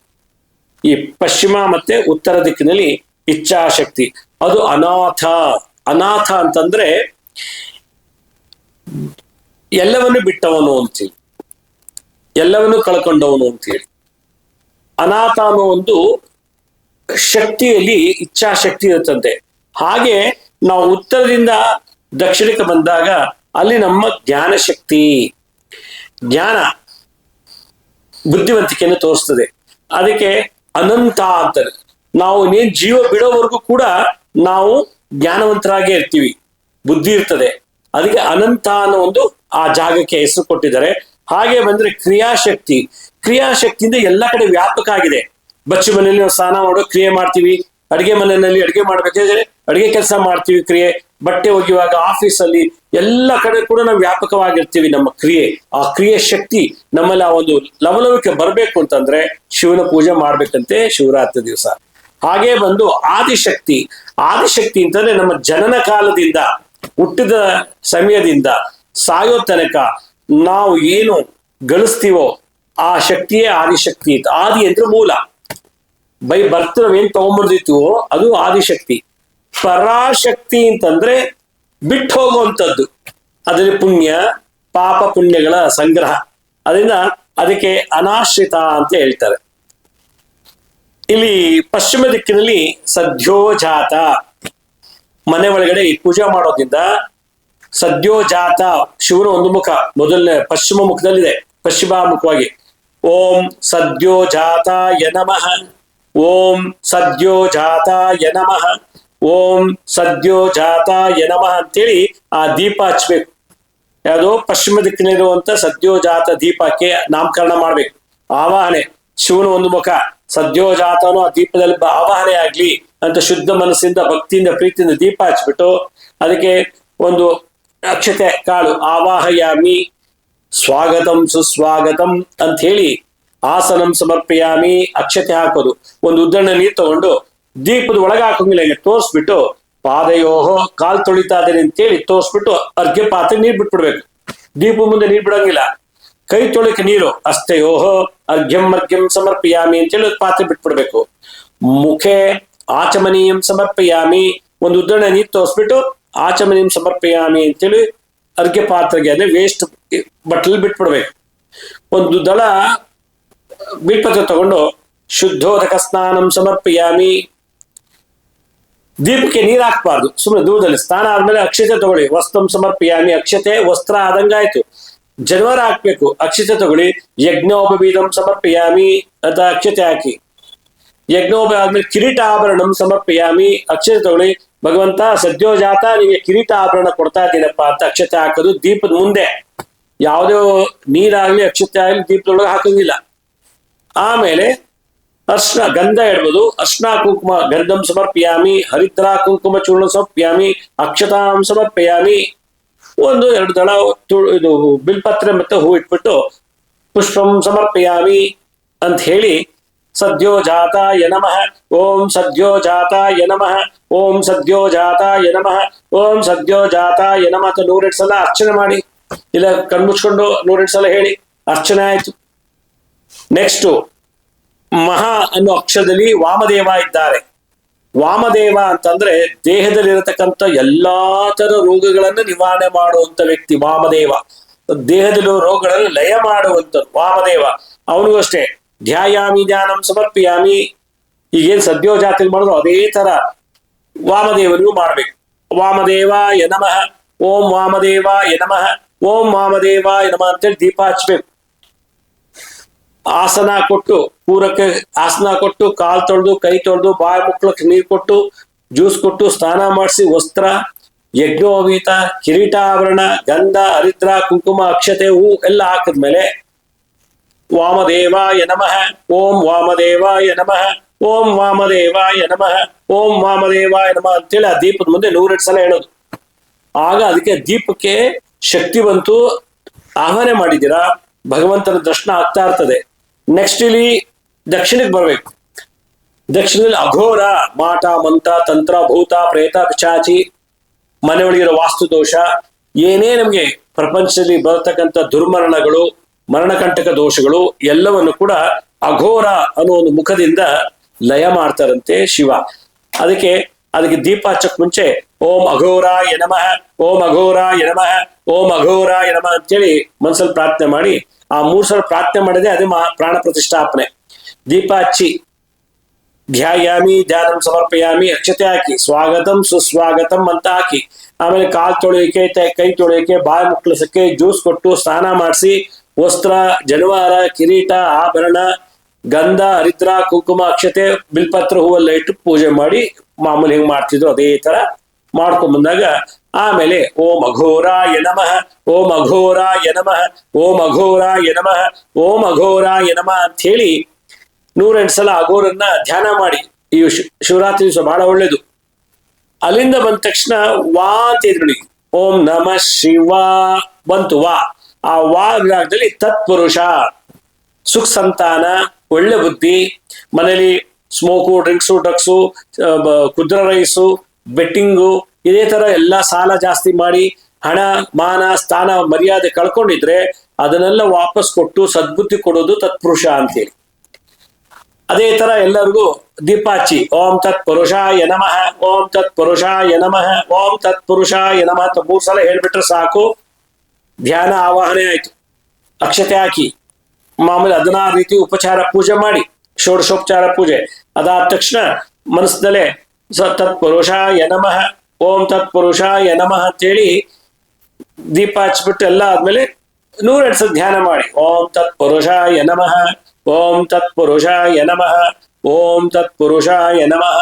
ಈ ಪಶ್ಚಿಮ ಮತ್ತೆ ಉತ್ತರ ದಿಕ್ಕಿನಲ್ಲಿ ಇಚ್ಛಾಶಕ್ತಿ, ಅದು ಅನಾಥ. ಅನಾಥ ಅಂತಂದ್ರೆ ಎಲ್ಲವನ್ನು ಬಿಟ್ಟವನು ಅಂತೇಳಿ, ಎಲ್ಲವನ್ನು ಕಳ್ಕೊಂಡವನು ಅಂತೇಳಿ. ಅನಾಥ ಅನ್ನೋ ಒಂದು ಶಕ್ತಿಯಲ್ಲಿ ಇಚ್ಛಾಶಕ್ತಿ ಇರುತ್ತಂತೆ. ಹಾಗೆ ನಾವು ಉತ್ತರದಿಂದ ದಕ್ಷಿಣಕ್ಕೆ ಬಂದಾಗ ಅಲ್ಲಿ ನಮ್ಮ ಜ್ಞಾನ ಶಕ್ತಿ, ಜ್ಞಾನ ಬುದ್ಧಿವಂತಿಕೆಯನ್ನು ತೋರಿಸ್ತದೆ. ಅದಕ್ಕೆ ಅನಂತ ಅಂತಾರೆ. ನಾವು ನೀನ್ ಜೀವ ಬಿಡೋವರೆಗೂ ಕೂಡ ನಾವು ಜ್ಞಾನವಂತರಾಗೇ ಇರ್ತೀವಿ, ಬುದ್ಧಿ ಇರ್ತದೆ. ಅದಕ್ಕೆ ಅನಂತ ಅನ್ನೋ ಒಂದು ಆ ಜಾಗಕ್ಕೆ ಹೆಸರು ಕೊಟ್ಟಿದ್ದಾರೆ. ಹಾಗೆ ಬಂದ್ರೆ ಕ್ರಿಯಾಶಕ್ತಿ, ಕ್ರಿಯಾಶಕ್ತಿಯಿಂದ ಎಲ್ಲ ಕಡೆ ವ್ಯಾಪಕ ಆಗಿದೆ. ಬಚ್ಚು ಮನೆಯಲ್ಲಿ ನಾವು ಸ್ನಾನ ಮಾಡೋ ಕ್ರಿಯೆ ಮಾಡ್ತೀವಿ, ಅಡಿಗೆ ಮನೆಯಲ್ಲಿ ಅಡಿಗೆ ಮಾಡ್ಬೇಕಾದ್ರೆ ಅಡಿಗೆ ಕೆಲಸ ಮಾಡ್ತೀವಿ ಕ್ರಿಯೆ, ಬಟ್ಟೆ ಒಗೆಯುವಾಗ ಆಫೀಸಲ್ಲಿ ಎಲ್ಲ ಕಡೆ ಕೂಡ ನಾವು ವ್ಯಾಪಕವಾಗಿರ್ತೀವಿ ನಮ್ಮ ಕ್ರಿಯೆ. ಆ ಕ್ರಿಯೆ ಶಕ್ತಿ ನಮ್ಮಲ್ಲಿ ಆ ಒಂದು ಲವಲವಿಕೆ ಬರಬೇಕು ಅಂತಂದ್ರೆ ಶಿವನ ಪೂಜೆ ಮಾಡ್ಬೇಕಂತೆ ಶಿವರಾತ್ರಿ ದಿವಸ. ಹಾಗೆ ಬಂದು ಆದಿಶಕ್ತಿ, ಆದಿಶಕ್ತಿ ಅಂತಂದ್ರೆ ನಮ್ಮ ಜನನ ಕಾಲದಿಂದ, ಹುಟ್ಟಿದ ಸಮಯದಿಂದ ಸಾಯೋ ತನಕ ನಾವು ಏನು ಗಳಿಸ್ತೀವೋ ಆ ಶಕ್ತಿಯೇ ಆದಿಶಕ್ತಿ. ಆದಿ ಅಂದ್ರೆ ಮೂಲ, ಬೈ ಬರ್ತ್ ನಾವೇನ್ ತಗೊಂಡ್ಬರ್ದಿತ್ವೋ ಅದು ಆದಿಶಕ್ತಿ. ಪರಾಶಕ್ತಿ ಅಂತಂದ್ರೆ ಬಿಟ್ಟು ಹೋಗುವಂಥದ್ದು, ಅದರಲ್ಲಿ ಪುಣ್ಯ ಪಾಪ ಪುಣ್ಯಗಳ ಸಂಗ್ರಹ. ಅದರಿಂದ ಅದಕ್ಕೆ ಅನಾಶ್ರಿತ ಅಂತ ಹೇಳ್ತಾರೆ. ಇಲ್ಲಿ ಪಶ್ಚಿಮ ದಿಕ್ಕಿನಲ್ಲಿ ಸದ್ಯೋಜಾತ, ಮನೆ ಒಳಗಡೆ ಈ ಪೂಜೆ ಮಾಡೋದ್ರಿಂದ ಸದ್ಯೋಜಾತ ಶಿವನ ಒಂದು ಮುಖ ಮೊದಲನೇ ಪಶ್ಚಿಮ ಮುಖದಲ್ಲಿದೆ, ಪಶ್ಚಿಮಾಮುಖವಾಗಿ. ಓಂ ಸದ್ಯೋಜಾತಾಯ ನಮಃ, ಓಂ ಸದ್ಯೋಜಾತಾಯ ನಮಃ, ಓಂ ಸದ್ಯೋಜಾತಾಯ ನಮಃ ಅಂತೇಳಿ ಆ ದೀಪ ಹಚ್ಬೇಕು. ಯಾವುದೋ ಪಶ್ಚಿಮ ದಿಕ್ಕಿನಲ್ಲಿರುವಂತ ಸದ್ಯೋಜಾತ ದೀಪಕ್ಕೆ ನಾಮಕರಣ ಮಾಡ್ಬೇಕು. ಆವಾಹನೆ, ಶಿವನ ಒಂದು ಮುಖ ಸದ್ಯೋಜಾತನು ಆ ದೀಪದಲ್ಲಿ ಆವಾಹನೆ ಆಗ್ಲಿ ಅಂತ ಶುದ್ಧ ಮನಸ್ಸಿಂದ ಭಕ್ತಿಯಿಂದ ಪ್ರೀತಿಯಿಂದ ದೀಪ ಹಚ್ಬಿಟ್ಟು ಅದಕ್ಕೆ ಒಂದು ಅಕ್ಷತೆ ಕಾಳು ಆವಾಹಯಾಮಿ, ಸ್ವಾಗತಂ ಸುಸ್ವಾಗತಂ ಅಂತ ಹೇಳಿ ಆಸನಂ ಸಮರ್ಪಯಾಮಿ, ಅಕ್ಷತೆ ಹಾಕೋದು. ಒಂದು ಉದ್ದಣ್ಣ ನೀರು ತಗೊಂಡು ದೀಪದ ಒಳಗೆ ಹಾಕೋಂಗಿಲ್ಲ, ಹಿಂಗೆ ತೋರಿಸ್ಬಿಟ್ಟು ಪಾದಯೋಹೋ ಕಾಲ್ ತೊಳಿತಾ ಇದ್ದೇನೆ ಅಂತೇಳಿ ತೋರಿಸ್ಬಿಟ್ಟು ಅರ್ಘ್ಯ ಪಾತ್ರೆ ನೀರ್ ಬಿಟ್ಬಿಡ್ಬೇಕು. ದೀಪ ಮುಂದೆ ನೀರ್ ಬಿಡಂಗಿಲ್ಲ, ಕೈ ತೊಳಿಕೆ ನೀರು ಅಸ್ತಯೋಹೋ ಅರ್ಘ್ಯಂ ಸಮರ್ಪಯಾಮಿ ಅಂತೇಳಿ ಪಾತ್ರೆ ಬಿಟ್ಬಿಡ್ಬೇಕು. ಮುಖೆ ಆಚಮನೀಯಂ ಸಮರ್ಪಯಾಮಿ, ಒಂದು ಉದ್ದಣ್ಣ ನೀರು ತೋರಿಸ್ಬಿಟ್ಟು ಆಚಮನೀಯಂ ಸಮರ್ಪಯಾಮಿ ಅಂತೇಳಿ ಅರ್ಘ್ಯ ಪಾತ್ರೆಗೆ ಅಂದ್ರೆ ವೇಸ್ಟ್ ಬಟ್ಟಲು ಬಿಟ್ಬಿಡ್ಬೇಕು. ಒಂದು ದಳ ಬಿಲ್ಪತ್ರ ತಗೊಂಡು ಶುದ್ಧೋದಕ ಸ್ನಾನಂ ಸಮರ್ಪಯಾಮಿ, ದೀಪಕ್ಕೆ ನೀರ್ ಹಾಕ್ಬಾರ್ದು, ಸುಮ್ಮನೆ ದೂರದಲ್ಲಿ ಸ್ನಾನ ಆದ್ಮೇಲೆ ಅಕ್ಷತೆ ತಗೊಳ್ಳಿ. ವಸ್ತ್ರಂ ಸಮರ್ಪಯಾಮಿ, ಅಕ್ಷತೆ ವಸ್ತ್ರ ಆದಂಗಾಯ್ತು, ಜನವರ ಹಾಕ್ಬೇಕು, ಅಕ್ಷತೆ ತಗೊಳ್ಳಿ. ಯಜ್ಞೋಪವೀತಂ ಸಮರ್ಪಯಾಮಿ ಅಂತ ಅಕ್ಷತೆ ಹಾಕಿ, ಯಜ್ಞೋಪ ಆದ್ಮೇಲೆ ಕಿರೀಟ ಆಭರಣಂ ಸಮರ್ಪಯಾಮಿ, ಅಕ್ಷತೆ ತಗೊಳ್ಳಿ. ಭಗವಂತ ಸದ್ಯೋಜಾತ ನಿಮಗೆ ಕಿರೀಟ ಆಭರಣ ಕೊಡ್ತಾ ಇದ್ದೀನಪ್ಪ ಅಂತ ಅಕ್ಷತೆ ಹಾಕೋದು. ದೀಪದ ಮುಂದೆ ಯಾವುದೇ ನೀರಾಗ್ಲಿ ಅಕ್ಷತೆ ಆಗ್ಲಿ ದೀಪದೊಳಗೆ ಹಾಕಂಗಿಲ್ಲ. ಆಮೇಲೆ ಅರ್ಶನ ಗಂಧ ಇಡ್ಬೋದು, ಅರ್ಶನ ಕುಂಕುಮ ಗಂಧಂ ಸಮರ್ಪಯಾಮಿ, ಹರಿದ್ರ ಕುಂಕುಮ ಚೂರ್ಣ ಸಮರ್ಪಯಾಮಿ, ಅಕ್ಷತಾಂ ಸಮರ್ಪಯಾಮಿ. 1-2 ದಳ ಇದು ಬಿಲ್ಪತ್ರೆ ಮತ್ತೆ ಹೂ ಇಟ್ಬಿಟ್ಟು ಪುಷ್ಪಂ ಸಮರ್ಪಯಾಮಿ ಅಂತ ಹೇಳಿ ಸದ್ಯೋಜಾತಾಯ ನಮಃ, ಓಂ ಸದ್ಯೋಜಾತಾಯ ನಮಃ, ಓಂ ಸದ್ಯೋಜಾತಾಯ ನಮಃ, ಓಂ ಸದ್ಯೋಜಾತಾಯ ನಮಃ ಅಂತ 108 ಸಲ ಅರ್ಚನೆ ಮಾಡಿ, ಇಲ್ಲ ಕಣ್ಮುಚ್ಕೊಂಡು 108 ಸಲ ಹೇಳಿ ಅರ್ಚನೆ ಆಯ್ತು. ನೆಕ್ಸ್ಟ್ ಮಹಾ ಅನ್ನೋ ಅಕ್ಷರದಲ್ಲಿ ವಾಮದೇವ ಇದ್ದಾರೆ. ವಾಮದೇವ ಅಂತಂದ್ರೆ ದೇಹದಲ್ಲಿರತಕ್ಕಂಥ ಎಲ್ಲಾ ತರ ರೋಗಗಳನ್ನು ನಿವಾರಣೆ ಮಾಡುವಂತ ವ್ಯಕ್ತಿ ವಾಮದೇವ. ದೇಹದಲ್ಲಿರುವ ರೋಗಗಳನ್ನು ಲಯ ಮಾಡುವಂತ ವಾಮದೇವ. ಅವನಿಗೂ ಅಷ್ಟೇ ಧ್ಯಾಯಾಮಿ ಧ್ಯಾನಂ ಸಮರ್ಪಿಯಾಮಿ, ಈಗೇನ್ ಸದ್ಯೋಜಾತಿ ಮಾಡಿದ್ರು ಅದೇ ತರ ವಾಮದೇವನಿಗೂ ಮಾಡ್ಬೇಕು. ವಾಮದೇವಾಯ ನಮಃ, ಓಂ ವಾಮದೇವಾಯ ನಮಃ, ಓಂ ವಾಮದೇವಾಯ ನಮಃ ಅಂತೇಳಿ ದೀಪ ಹಚ್ಬೇಕು. ಆಸನ ಕೊಟ್ಟು, ಪೂರಕ್ಕೆ ಆಸನ ಕೊಟ್ಟು, ಕಾಲ್ ತೊಳೆದು, ಕೈ ತೊಳೆದು, ಬಾಯಿ ಮುಕ್ಕಳಕ್ಕೆ ನೀರು ಕೊಟ್ಟು, ಜ್ಯೂಸ್ ಕೊಟ್ಟು, ಸ್ನಾನ ಮಾಡಿಸಿ, ವಸ್ತ್ರ, ಯಜ್ಞೋಪವೀತ, ಕಿರೀಟಾಭರಣ, ಗಂಧ, ಹರಿದ್ರ, ಕುಂಕುಮ, ಅಕ್ಷತೆ, ಹೂ ಎಲ್ಲ ಹಾಕಿದ್ಮೇಲೆ ವಾಮದೇವಾಯ ನಮಃ, ಓಂ ವಾಮದೇವಾಯ ನಮಃ, ಓಂ ವಾಮದೇವಾಯ ನಮಃ, ಓಂ ವಾಮದೇವಾಯ ನಮಃ ಅಂತೇಳಿ ಆ ದೀಪದ ಮುಂದೆ 108 ಸಲ ಹೇಳೋದು. ಆಗ ಅದಕ್ಕೆ ದೀಪಕ್ಕೆ ಶಕ್ತಿ ಬಂತು. ಆಹ್ವಾನ ಮಾಡಿದ್ದೀರಾ, ಭಗವಂತನ ದರ್ಶನ ಆಗ್ತಾ ಇರ್ತದೆ. ನೆಕ್ಸ್ಟ್ ಇಲ್ಲಿ ದಕ್ಷಿಣಕ್ಕೆ ಬರ್ಬೇಕು. ದಕ್ಷಿಣದಲ್ಲಿ ಅಘೋರ, ಮಾಟ, ಮಂತ್ರ, ತಂತ್ರ, ಭೂತ, ಪ್ರೇತ, ಪಿಶಾಚಿ, ಮನೆಯೊಳಗಿರೋ ವಾಸ್ತು ದೋಷ, ಏನೇ ನಮ್ಗೆ ಪ್ರಪಂಚದಲ್ಲಿ ಬರತಕ್ಕಂಥ ದುರ್ಮರಣಗಳು, ಮರಣಕಂಟಕ ದೋಷಗಳು ಎಲ್ಲವನ್ನು ಕೂಡ ಅಘೋರ ಅನ್ನೋ ಒಂದು ಮುಖದಿಂದ ಲಯ ಮಾಡ್ತಾರಂತೆ ಶಿವ. ಅದಕ್ಕೆ ದೀಪ ಹಚ್ಚಕ್ ಮುಂಚೆ ಓಂ ಅಘೋರಾಯ ನಮಃ, ಓಂ ಅಘೋರಾಯ ನಮಃ, ಓಂ ಅಘೋರಾಯ ನಮಃ ಅಂತೇಳಿ ಮನಸ್ಸಲ್ಲಿ ಪ್ರಾರ್ಥನೆ ಮಾಡಿ, ಆ 3 ಸಲ ಪ್ರಾರ್ಥನೆ ಮಾಡಿದೆ ಅದೇ ಪ್ರಾಣ ಪ್ರತಿಷ್ಠಾಪನೆ. ದೀಪ ಹಚ್ಚಿ ಧ್ಯಾಯಾಮಿ ಧ್ಯಾನಂ ಸಮರ್ಪಯಾಮಿ, ಅಕ್ಷತೆ ಹಾಕಿ ಸ್ವಾಗತಂ ಸುಸ್ವಾಗತಂ ಅಂತ ಹಾಕಿ, ಆಮೇಲೆ ಕಾಲ್ ತೊಳೆಯೋಕೆ, ಕೈ ತೊಳೆಯೋಕೆ, ಬಾಯಿ ಮುಕ್ಕಳಿಸಕ್ಕೆ, ಜ್ಯೂಸ್ ಕೊಟ್ಟು, ಸ್ನಾನ ಮಾಡಿಸಿ, ವಸ್ತ್ರ, ಜನಿವಾರ, ಕಿರೀಟ, ಆಭರಣ, ಗಂಧ, ಹರಿದ್ರ, ಕುಂಕುಮ, ಅಕ್ಷತೆ, ಬಿಲ್ಪತ್ರ, ಹೂವೆಲ್ಲ ಇಟ್ಟು ಪೂಜೆ ಮಾಡಿ ಮಾಮೂಲಿ ಹೆಂಗ್ ಮಾಡ್ತಿದ್ರು ಅದೇ ತರ ಮಾಡ್ಕೊಂಡ್ ಬಂದಾಗ ಆಮೇಲೆ ಓಂ ಅಘೋರಾಯ ನಮಃ, ಓಂ ಅಘೋರಾಯ ನಮಃ, ಓಂ ಅಘೋರಾಯ ನಮಃ, ಓಂ ಅಘೋರಾಯ ನಮಃ ಅಂತ ಹೇಳಿ 108 ಸಲ ಅಘೋರನ್ನ ಧ್ಯಾನ ಮಾಡಿ. ಈ ಶಿವರಾತ್ರಿ ದಿವಸ ಬಹಳ ಒಳ್ಳೇದು. ಅಲ್ಲಿಂದ ಬಂದ ತಕ್ಷಣ ವಾ ಅಂತ ಎದುರುಳಿ ಓಂ ನಮಃ ಶಿವ ಬಂತು ವಾ. ಆ ವಾ ವಿಭಾಗದಲ್ಲಿ ತತ್ಪುರುಷ, ಸುಖ ಸಂತಾನ, ಒಳ್ಳೆ ಬುದ್ಧಿ, ಮನೇಲಿ ಸ್ಮೋಕು, ಡ್ರಗ್ಸು, ಕುದ್ರ ರೈಸು, ಬೆಟ್ಟಿಂಗು, ಇದೇ ತರ ಎಲ್ಲಾ ಸಾಲ ಜಾಸ್ತಿ ಮಾಡಿ ಹಣ, ಮಾನ, ಸ್ಥಾನ, ಮರ್ಯಾದೆ ಕಳ್ಕೊಂಡಿದ್ರೆ ಅದನ್ನೆಲ್ಲ ವಾಪಸ್ ಕೊಟ್ಟು ಸದ್ಬುದ್ಧಿ ಕೊಡೋದು ತತ್ಪುರುಷ ಅಂತೇಳಿ. ಅದೇ ತರ ಎಲ್ಲರಿಗೂ ದೀಪ ಹಚ್ಚಿ ಓಂ ತತ್ ಪುರುಷಾಯ ನಮಃ, ಓಂ ತತ್ ಪುರುಷಾಯ ನಮಃ, ಓಂ ತತ್ ಪುರುಷಾಯ ನಮಃ ಅಂತ 3 ಸಲ ಹೇಳ್ಬಿಟ್ರೆ ಸಾಕು. ಧ್ಯಾನ ಆವಾಹನೆ ಆಯ್ತು. ಅಕ್ಷತೆ ಹಾಕಿ ಮಾಮೂಲಿ 16 ರೀತಿ ಉಪಚಾರ ಪೂಜೆ ಮಾಡಿ, ಷೋಡಶೋಪಚಾರ ಪೂಜೆ. ಅದಾದ ತಕ್ಷಣ ಮನಸ್ಸಿನಲ್ಲೇ ತತ್ ಪುರುಷಾಯ ನಮಃ, ಓಂ ತತ್ ಪುರುಷಾಯ ನಮಃ ಅಂತೇಳಿ ದೀಪ ಹಚ್ಬಿಟ್ಟು ಎಲ್ಲ ಆದ್ಮೇಲೆ 108 ಸಲ ಧ್ಯಾನ ಮಾಡಿ ಓಂ ತತ್ ಪುರುಷಾಯ ನಮಃ, ಓಂ ತತ್ ಪುರುಷಾಯ ನಮಃ, ಓಂ ತತ್ ಪುರುಷಾಯ ನಮಃ.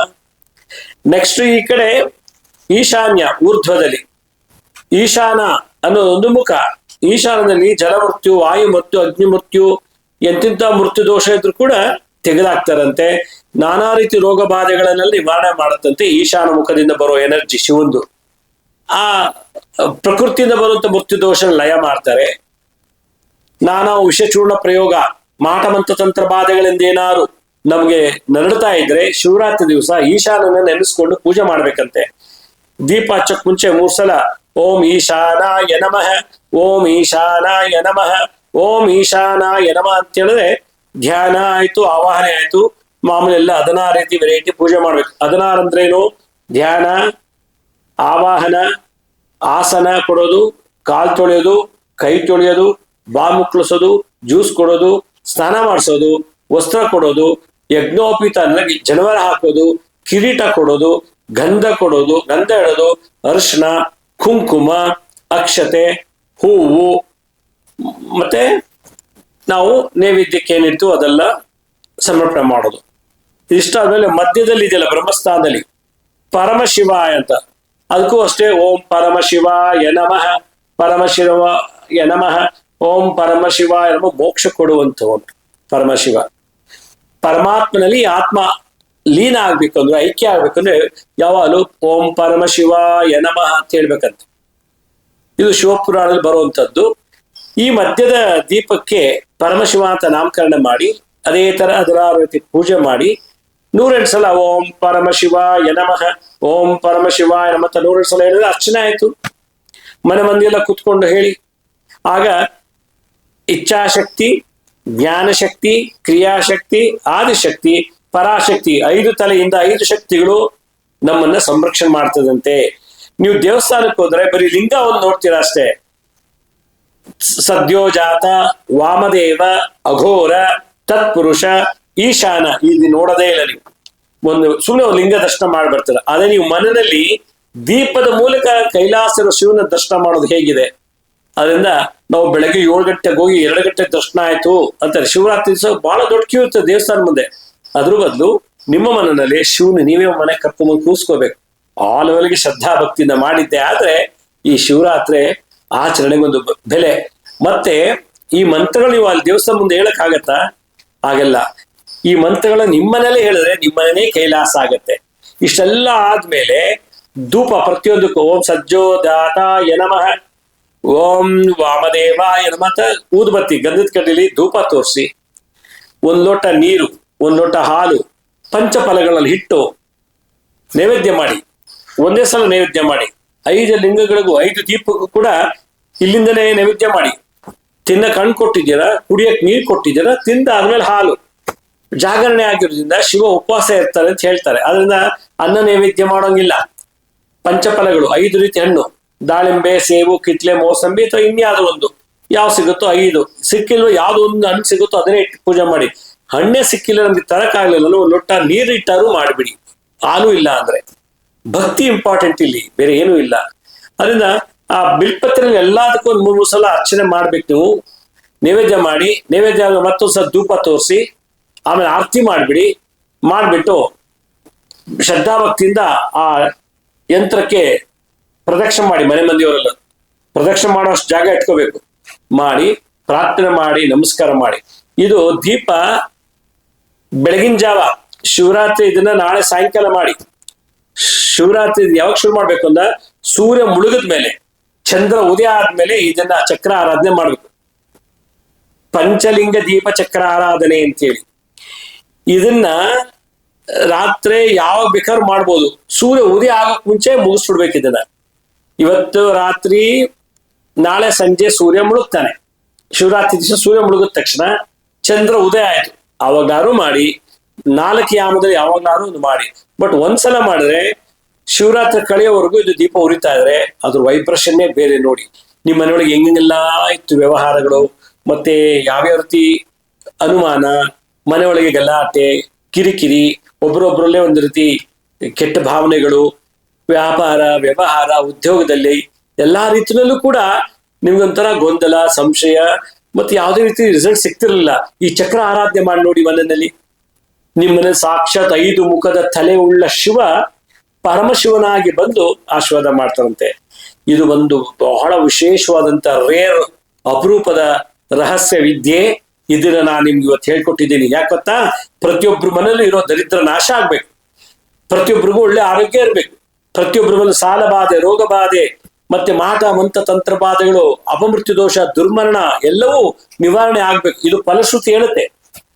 ನೆಕ್ಸ್ಟ್ ಈ ಕಡೆ ಈಶಾನ್ಯ ಊರ್ಧ್ವದಲ್ಲಿ ಈಶಾನ ಅನ್ನೋ ಒಂದು ಮುಖ. ಈಶಾನದಲ್ಲಿ ಜಲಮೃತ್ಯು, ವಾಯು ಮೃತ್ಯು, ಅಗ್ನಿ ಮೃತ್ಯು, ಎಂತಿಂತ ಮೃತ್ಯು ದೋಷ ಇದ್ರು ಕೂಡ ತೆಗೆದಾಕ್ತಾರಂತೆ. ನಾನಾ ರೀತಿ ರೋಗ ಬಾಧೆಗಳನ್ನೆಲ್ಲ ನಿವಾರಣೆ ಮಾಡುತ್ತಂತೆ ಈಶಾನ ಮುಖದಿಂದ ಬರೋ ಎನರ್ಜಿ ಶಿವಂದು. ಆ ಪ್ರಕೃತಿಯಿಂದ ಬರುವಂತ ಮೃತ್ಯು ದೋಷ ಲಯ ಮಾಡ್ತಾರೆ. ನಾನಾ ವಿಷಚೂರ್ಣ ಪ್ರಯೋಗ, ಮಾಟಮಂತ್ರ ತಂತ್ರ ಬಾಧೆಗಳಿಂದ ಏನಾದ್ರು ನಮ್ಗೆ ನರಳ್ತಾ ಇದ್ರೆ ಶಿವರಾತ್ರಿ ದಿವಸ ಈಶಾನನ ನೆನೆಸ್ಕೊಂಡು ಪೂಜೆ ಮಾಡ್ಬೇಕಂತೆ. ದೀಪ ಹಚ್ಚಕ್ ಮುಂಚೆ 3 ಸಲ ಓಂ ಈಶಾನಾಯ ನಮಃ, ಓಂ ಈಶಾನಾಯ ನಮಃ, ಓಂ ಈಶಾನಾಯ ನಮಃ ಅಂತ ಹೇಳಿದ್ರೆ ಧ್ಯಾನ ಆಯ್ತು, ಆವಾಹನೆ ಆಯ್ತು. ಮಾಮೂಲಿ ಎಲ್ಲ 16 ರೀತಿ ವೆರೈಟಿ ಪೂಜೆ ಮಾಡ್ಬೇಕು. 16 ಅಂದ್ರೇನು? ಧ್ಯಾನ, ಆವಾಹನ, ಆಸನ ಕೊಡೋದು, ಕಾಲ್ ತೊಳೆಯೋದು, ಕೈ ತೊಳೆಯೋದು, ಬಾ ಮುಕ್ಕಳಿಸೋದು, ಜ್ಯೂಸ್ ಕೊಡೋದು, ಸ್ನಾನ ಮಾಡಿಸೋದು, ವಸ್ತ್ರ ಕೊಡೋದು, ಯಜ್ಞೋಪೀತ ಜನವರ ಹಾಕೋದು, ಕಿರೀಟ ಕೊಡೋದು, ಗಂಧ ಕೊಡೋದು, ಗಂಧ ಇಡೋದು, ಅರಿಶಿನ, ಕುಂಕುಮ, ಅಕ್ಷತೆ, ಹೂವು, ಮತ್ತೆ ನಾವು ನೈವೇದ್ಯಕ್ಕೆ ಏನಿರ್ತೀವೋ ಅದೆಲ್ಲ ಸಮರ್ಪಣೆ ಮಾಡೋದು. ಇಷ್ಟಾದ್ಮೇಲೆ ಮಧ್ಯದಲ್ಲಿ ಇದೆಯಲ್ಲ ಬ್ರಹ್ಮಸ್ಥಾನದಲ್ಲಿ ಪರಮಶಿವಾಯ ಅಂತ, ಅದಕ್ಕೂ ಅಷ್ಟೇ ಓಂ ಪರಮಶಿವಾಯ ನಮಃ, ಪರಮಶಿವಾಯ ನಮಃ, ಓಂ ಪರಮಶಿವಾಯ ನಮಃ. ಮೋಕ್ಷ ಕೊಡುವಂಥವನು ಪರಮಶಿವ. ಪರಮಾತ್ಮನಲ್ಲಿ ಆತ್ಮ ಲೀನ ಆಗ್ಬೇಕಂದ್ರೆ, ಐಕ್ಯ ಆಗ್ಬೇಕಂದ್ರೆ ಯಾವಾಗಲೂ ಓಂ ಪರಮಶಿವಾಯ ನಮಃ ಅಂತ ಹೇಳ್ಬೇಕಂತ. ಇದು ಶಿವಪುರಾಣದಲ್ಲಿ ಬರುವಂತದ್ದು. ಈ ಮಧ್ಯದ ದೀಪಕ್ಕೆ ಪರಮಶಿವ ಅಂತ ನಾಮಕರಣ ಮಾಡಿ ಅದೇ ತರ 16 ರೀತಿ ಪೂಜೆ ಮಾಡಿ 108 ಸಲ ಓಂ ಪರಮಶಿವಾಯ ನಮಃ, ಓಂ ಪರಮಶಿವಾಯ ನಮಃ 108 ಸಲ ಹೇಳಿದ್ರೆ ಅರ್ಚನೆ ಆಯ್ತು. ಮನೆ ಮಂದಿಯೆಲ್ಲ ಕುತ್ಕೊಂಡು ಹೇಳಿ. ಆಗ ಇಚ್ಛಾಶಕ್ತಿ, ಜ್ಞಾನಶಕ್ತಿ, ಕ್ರಿಯಾಶಕ್ತಿ, ಆದಿಶಕ್ತಿ, ಪರಾಶಕ್ತಿ 5 ತಲೆಯಿಂದ 5 ಶಕ್ತಿಗಳು ನಮ್ಮನ್ನ ಸಂರಕ್ಷಣೆ ಮಾಡ್ತದಂತೆ. ನೀವು ದೇವಸ್ಥಾನಕ್ಕೆ ಹೋದ್ರೆ ಬರೀ ಲಿಂಗ ಒಂದು ನೋಡ್ತೀರಾ ಅಷ್ಟೇ. ಸದ್ಯೋಜಾತ, ವಾಮದೇವ, ಅಘೋರ, ತತ್ಪುರುಷ, ಈಶಾನ ಇದು ನೋಡದೇ ಇಲ್ಲ ನೀವು. ಒಂದು ಸುಮ್ಮನೆ ಒಂದು ಲಿಂಗ ದರ್ಶನ ಮಾಡ್ಬರ್ತೀರ. ಅದೇ ನೀವು ಮನೆಯಲ್ಲಿ ದೀಪದ ಮೂಲಕ ಕೈಲಾಸದ ಶಿವನ ದರ್ಶನ ಮಾಡೋದು ಹೇಗಿದೆ. ಅದರಿಂದ ನಾವು ಬೆಳಗ್ಗೆ 7 ಗಂಟೆಗೆ ಹೋಗಿ 2 ಗಂಟೆ ದರ್ಶನ ಆಯ್ತು ಅಂತಾರೆ. ಶಿವರಾತ್ರಿ ದಿವಸ ಬಹಳ ದೊಡ್ಡ ಕ್ಯೂ ಇರ್ತದೆ ದೇವಸ್ಥಾನ ಮುಂದೆ. ಅದ್ರ ಬದಲು ನಿಮ್ಮ ಮನೆಯಲ್ಲಿ ಶಿವನ ನೀವೇ ಮನೆ ಕರ್ಕೊಂಬಂದು ಕೂರಿಸ್ಕೋಬೇಕು. ಆ ಲೆವೆಲ್ಗೆ ಶ್ರದ್ಧಾ ಭಕ್ತಿಯಿಂದ ಮಾಡಿದ್ದೆ ಆದ್ರೆ ಈ ಶಿವರಾತ್ರಿ ಆಚರಣೆಗೆ ಒಂದು ಬೆಲೆ. ಮತ್ತೆ ಈ ಮಂತ್ರಗಳು ನೀವು ಅಲ್ಲಿ ದೇವಸ್ಥಾನ ಮುಂದೆ ಹೇಳಕ್ ಆಗತ್ತಾ? ಆಗಲ್ಲ. ಈ ಮಂತ್ರಗಳ ನಿಮ್ಮನೇಲೆ ಹೇಳಿದ್ರೆ ನಿಮ್ಮನೇ ಕೈಲಾಸ ಆಗತ್ತೆ. ಇಷ್ಟೆಲ್ಲ ಆದ್ಮೇಲೆ ಧೂಪ ಪ್ರತಿಯೊಂದಕ್ಕೂ ಓಂ ಸಜ್ಜೋದಾತಾಯ ನಮಃ, ಓಂ ವಾಮದೇವಾಯ ನಮಃ ಊದುಬತ್ತಿ ಗಂಧದ ಕಡ್ಡಿಲಿ ಧೂಪ ತೋರಿಸಿ, 1 ಲೋಟ ನೀರು, 1 ಲೋಟ ಹಾಲು, ಪಂಚಫಲಗಳಲ್ಲಿ ಹಿಟ್ಟು ನೈವೇದ್ಯ ಮಾಡಿ. ಒಂದೇ ಸಲ ನೈವೇದ್ಯ ಮಾಡಿ. 5 ಲಿಂಗಗಳಿಗೂ 5 ದೀಪಕ್ಕೂ ಕೂಡ ಇಲ್ಲಿಂದನೇ ನೈವೇದ್ಯ ಮಾಡಿ. ತಿನ್ನಕ್ ಹಣ್ಣು ಕೊಟ್ಟಿದ್ದೀರಾ, ಕುಡಿಯಕ್ ನೀರು ಕೊಟ್ಟಿದ್ದೀರಾ, ತಿಂದಾದ್ಮೇಲೆ ಹಾಲು. ಜಾಗರಣೆ ಆಗಿರೋದ್ರಿಂದ ಶಿವ ಉಪವಾಸ ಇರ್ತಾರೆ ಅಂತ ಹೇಳ್ತಾರೆ. ಅದರಿಂದ ಅನ್ನ ನೈವೇದ್ಯ ಮಾಡೋಂಗಿಲ್ಲ. ಪಂಚಫಲಗಳು 5 ರೀತಿ ಹಣ್ಣು, ದಾಳಿಂಬೆ, ಸೇಬು, ಕಿತ್ಲೆ, ಮೋಸಂಬಿ ಅಥವಾ ಇನ್ಯಾವುದೋ ಒಂದು, ಯಾವ ಸಿಗುತ್ತೋ 5. ಸಿಕ್ಕಿಲ್ವೋ ಯಾವ್ದು ಒಂದು ಹಣ್ಣು ಸಿಗುತ್ತೋ ಅದನ್ನೇ ಇಟ್ಟು ಪೂಜೆ ಮಾಡಿ. ಹಣ್ಣೆ ಸಿಕ್ಕಿಲ್ಲ, ನಮ್ಗೆ ತರಕಾಗ್ಲಿಲ್ಲ, 1 ಲೋಟ ನೀರು ಇಟ್ಟಾರು ಮಾಡಿಬಿಡಿ. ಹಾಲು ಇಲ್ಲ ಅಂದ್ರೆ ಭಕ್ತಿ ಇಂಪಾರ್ಟೆಂಟ್ ಇಲ್ಲಿ, ಬೇರೆ ಏನೂ ಇಲ್ಲ. ಅದರಿಂದ ಆ ಬಿಲ್ಪತ್ರೆಯಲ್ಲಿ ಎಲ್ಲದಕ್ಕೂ 1-3 ಸಲ ಅರ್ಚನೆ ಮಾಡ್ಬೇಕು. ನೀವು ನೈವೇದ್ಯ ಮಾಡಿ, ನೈವೇದ್ಯ ಮತ್ತೊಂದ್ಸಲ ಧೂಪ ತೋರಿಸಿ, ಆಮೇಲೆ ಆರತಿ ಮಾಡ್ಬಿಡಿ. ಮಾಡ್ಬಿಟ್ಟು ಶ್ರದ್ಧಾಭಕ್ತಿಯಿಂದ ಆ ಯಂತ್ರಕ್ಕೆ ಪ್ರದಕ್ಷಿಣೆ ಮಾಡಿ. ಮನೆ ಮಂದಿಯವರೆಲ್ಲ ಪ್ರದಕ್ಷಿಣೆ ಮಾಡೋಷ್ಟು ಜಾಗ ಇಟ್ಕೋಬೇಕು. ಮಾಡಿ ಪ್ರಾರ್ಥನೆ ಮಾಡಿ ನಮಸ್ಕಾರ ಮಾಡಿ. ಇದು ದೀಪ ಬೆಳಗಿನ ಜಾವ ಶಿವರಾತ್ರಿ, ಇದನ್ನ ನಾಳೆ ಸಾಯಂಕಾಲ ಮಾಡಿ. ಶಿವರಾತ್ರಿ ಯಾವಾಗ ಶುರು ಮಾಡ್ಬೇಕು ಅಂದ ಸೂರ್ಯ ಮುಳುಗದ ಮೇಲೆ, ಚಂದ್ರ ಉದಯ ಆದ್ಮೇಲೆ ಇದನ್ನ ಚಕ್ರ ಆರಾಧನೆ ಮಾಡ್ಬೇಕು. ಪಂಚಲಿಂಗ ದೀಪ ಚಕ್ರ ಆರಾಧನೆ ಅಂತೇಳಿ ಇದನ್ನ ರಾತ್ರಿ ಯಾವಾಗ ಬೇಕಾದ್ರೂ ಮಾಡ್ಬೋದು. ಸೂರ್ಯ ಉದಯ ಆಗಕ್ ಮುಂಚೆ ಮುಗಿಸ್ಬಿಡ್ಬೇಕು ಇದನ್ನ. ಇವತ್ತು ರಾತ್ರಿ, ನಾಳೆ ಸಂಜೆ ಸೂರ್ಯ ಮುಳುಗ್ತಾನೆ. ಶಿವರಾತ್ರಿ ದಿವಸ ಸೂರ್ಯ ಮುಳುಗಿದ ತಕ್ಷಣ ಚಂದ್ರ ಉದಯ ಆಯ್ತು, ಅವಾಗಾರು ಮಾಡಿ. 4 ಯಾಮದಲ್ಲಿ ಯಾವಾಗಾರು ಒಂದು ಮಾಡಿ. ಬಟ್ ಒಂದ್ಸಲ ಮಾಡಿದ್ರೆ ಶಿವರಾತ್ರಿ ಕಳೆಯೋವರೆಗೂ ಇದು ದೀಪ ಉರಿತಾ ಇದ್ರೆ ಅದ್ರ ವೈಬ್ರೇಷನ್ನೇ ಬೇರೆ. ನೋಡಿ ನಿಮ್ಮ ಮನೆಯೊಳಗೆ ಹೆಂಗೆಲ್ಲ ಇತ್ತು ವ್ಯವಹಾರಗಳು, ಮತ್ತೆ ಯಾವ್ಯಾವ ರೀತಿ ಅನುಮಾನ, ಮನೆಯೊಳಗೆ ಗಲಾಟೆ, ಕಿರಿಕಿರಿ, ಒಬ್ರೊಬ್ರಲ್ಲೇ ಒಂದು ರೀತಿ ಕೆಟ್ಟ ಭಾವನೆಗಳು, ವ್ಯಾಪಾರ ವ್ಯವಹಾರ, ಉದ್ಯೋಗದಲ್ಲಿ ಎಲ್ಲಾ ರೀತಿಯಲ್ಲೂ ಕೂಡ ನಿಮ್ಗೊಂಥರ ಗೊಂದಲ, ಸಂಶಯ, ಮತ್ತೆ ಯಾವುದೇ ರೀತಿ ರಿಸಲ್ಟ್ ಸಿಗ್ತಿರ್ಲಿಲ್ಲ. ಈ ಚಕ್ರ ಆರಾಧನೆ ಮಾಡಿ ನೋಡಿ ಮನೆಯಲ್ಲಿ. ನಿಮ್ಮನೆ ಸಾಕ್ಷಾತ್ 5 ಮುಖದ ತಲೆ ಉಳ್ಳ ಶಿವ ಪರಮಶಿವನಾಗಿ ಬಂದು ಆಶೀರ್ವಾದ ಮಾಡ್ತಾರಂತೆ. ಇದು ಒಂದು ಬಹಳ ವಿಶೇಷವಾದಂತ ರೇರ್, ಅಪರೂಪದ ರಹಸ್ಯ ವಿದ್ಯೆ. ಇದನ್ನ ನಾನು ನಿಮ್ಗೆ ಇವತ್ತು ಹೇಳ್ಕೊಟ್ಟಿದ್ದೀನಿ. ಯಾಕೆ ಗೊತ್ತಾ? ಪ್ರತಿಯೊಬ್ಬರ ಮನೇಲಿ ಇರೋ ದರಿದ್ರ ನಾಶ ಆಗ್ಬೇಕು, ಪ್ರತಿಯೊಬ್ಬರಿಗೂ ಒಳ್ಳೆ ಆರೋಗ್ಯ ಇರ್ಬೇಕು, ಪ್ರತಿಯೊಬ್ಬರ ಮೇಲೆ ಸಾಲ ಬಾಧೆ, ರೋಗ ಬಾಧೆ, ಮತ್ತೆ ಮಾಟ ಮಂತ್ರ ತಂತ್ರ ಬಾಧೆಗಳು, ಅಪಮೃತ್ಯು ದೋಷ, ದುರ್ಮರಣ ಎಲ್ಲವೂ ನಿವಾರಣೆ ಆಗ್ಬೇಕು. ಇದು ಫಲಶ್ರುತಿ ಹೇಳುತ್ತೆ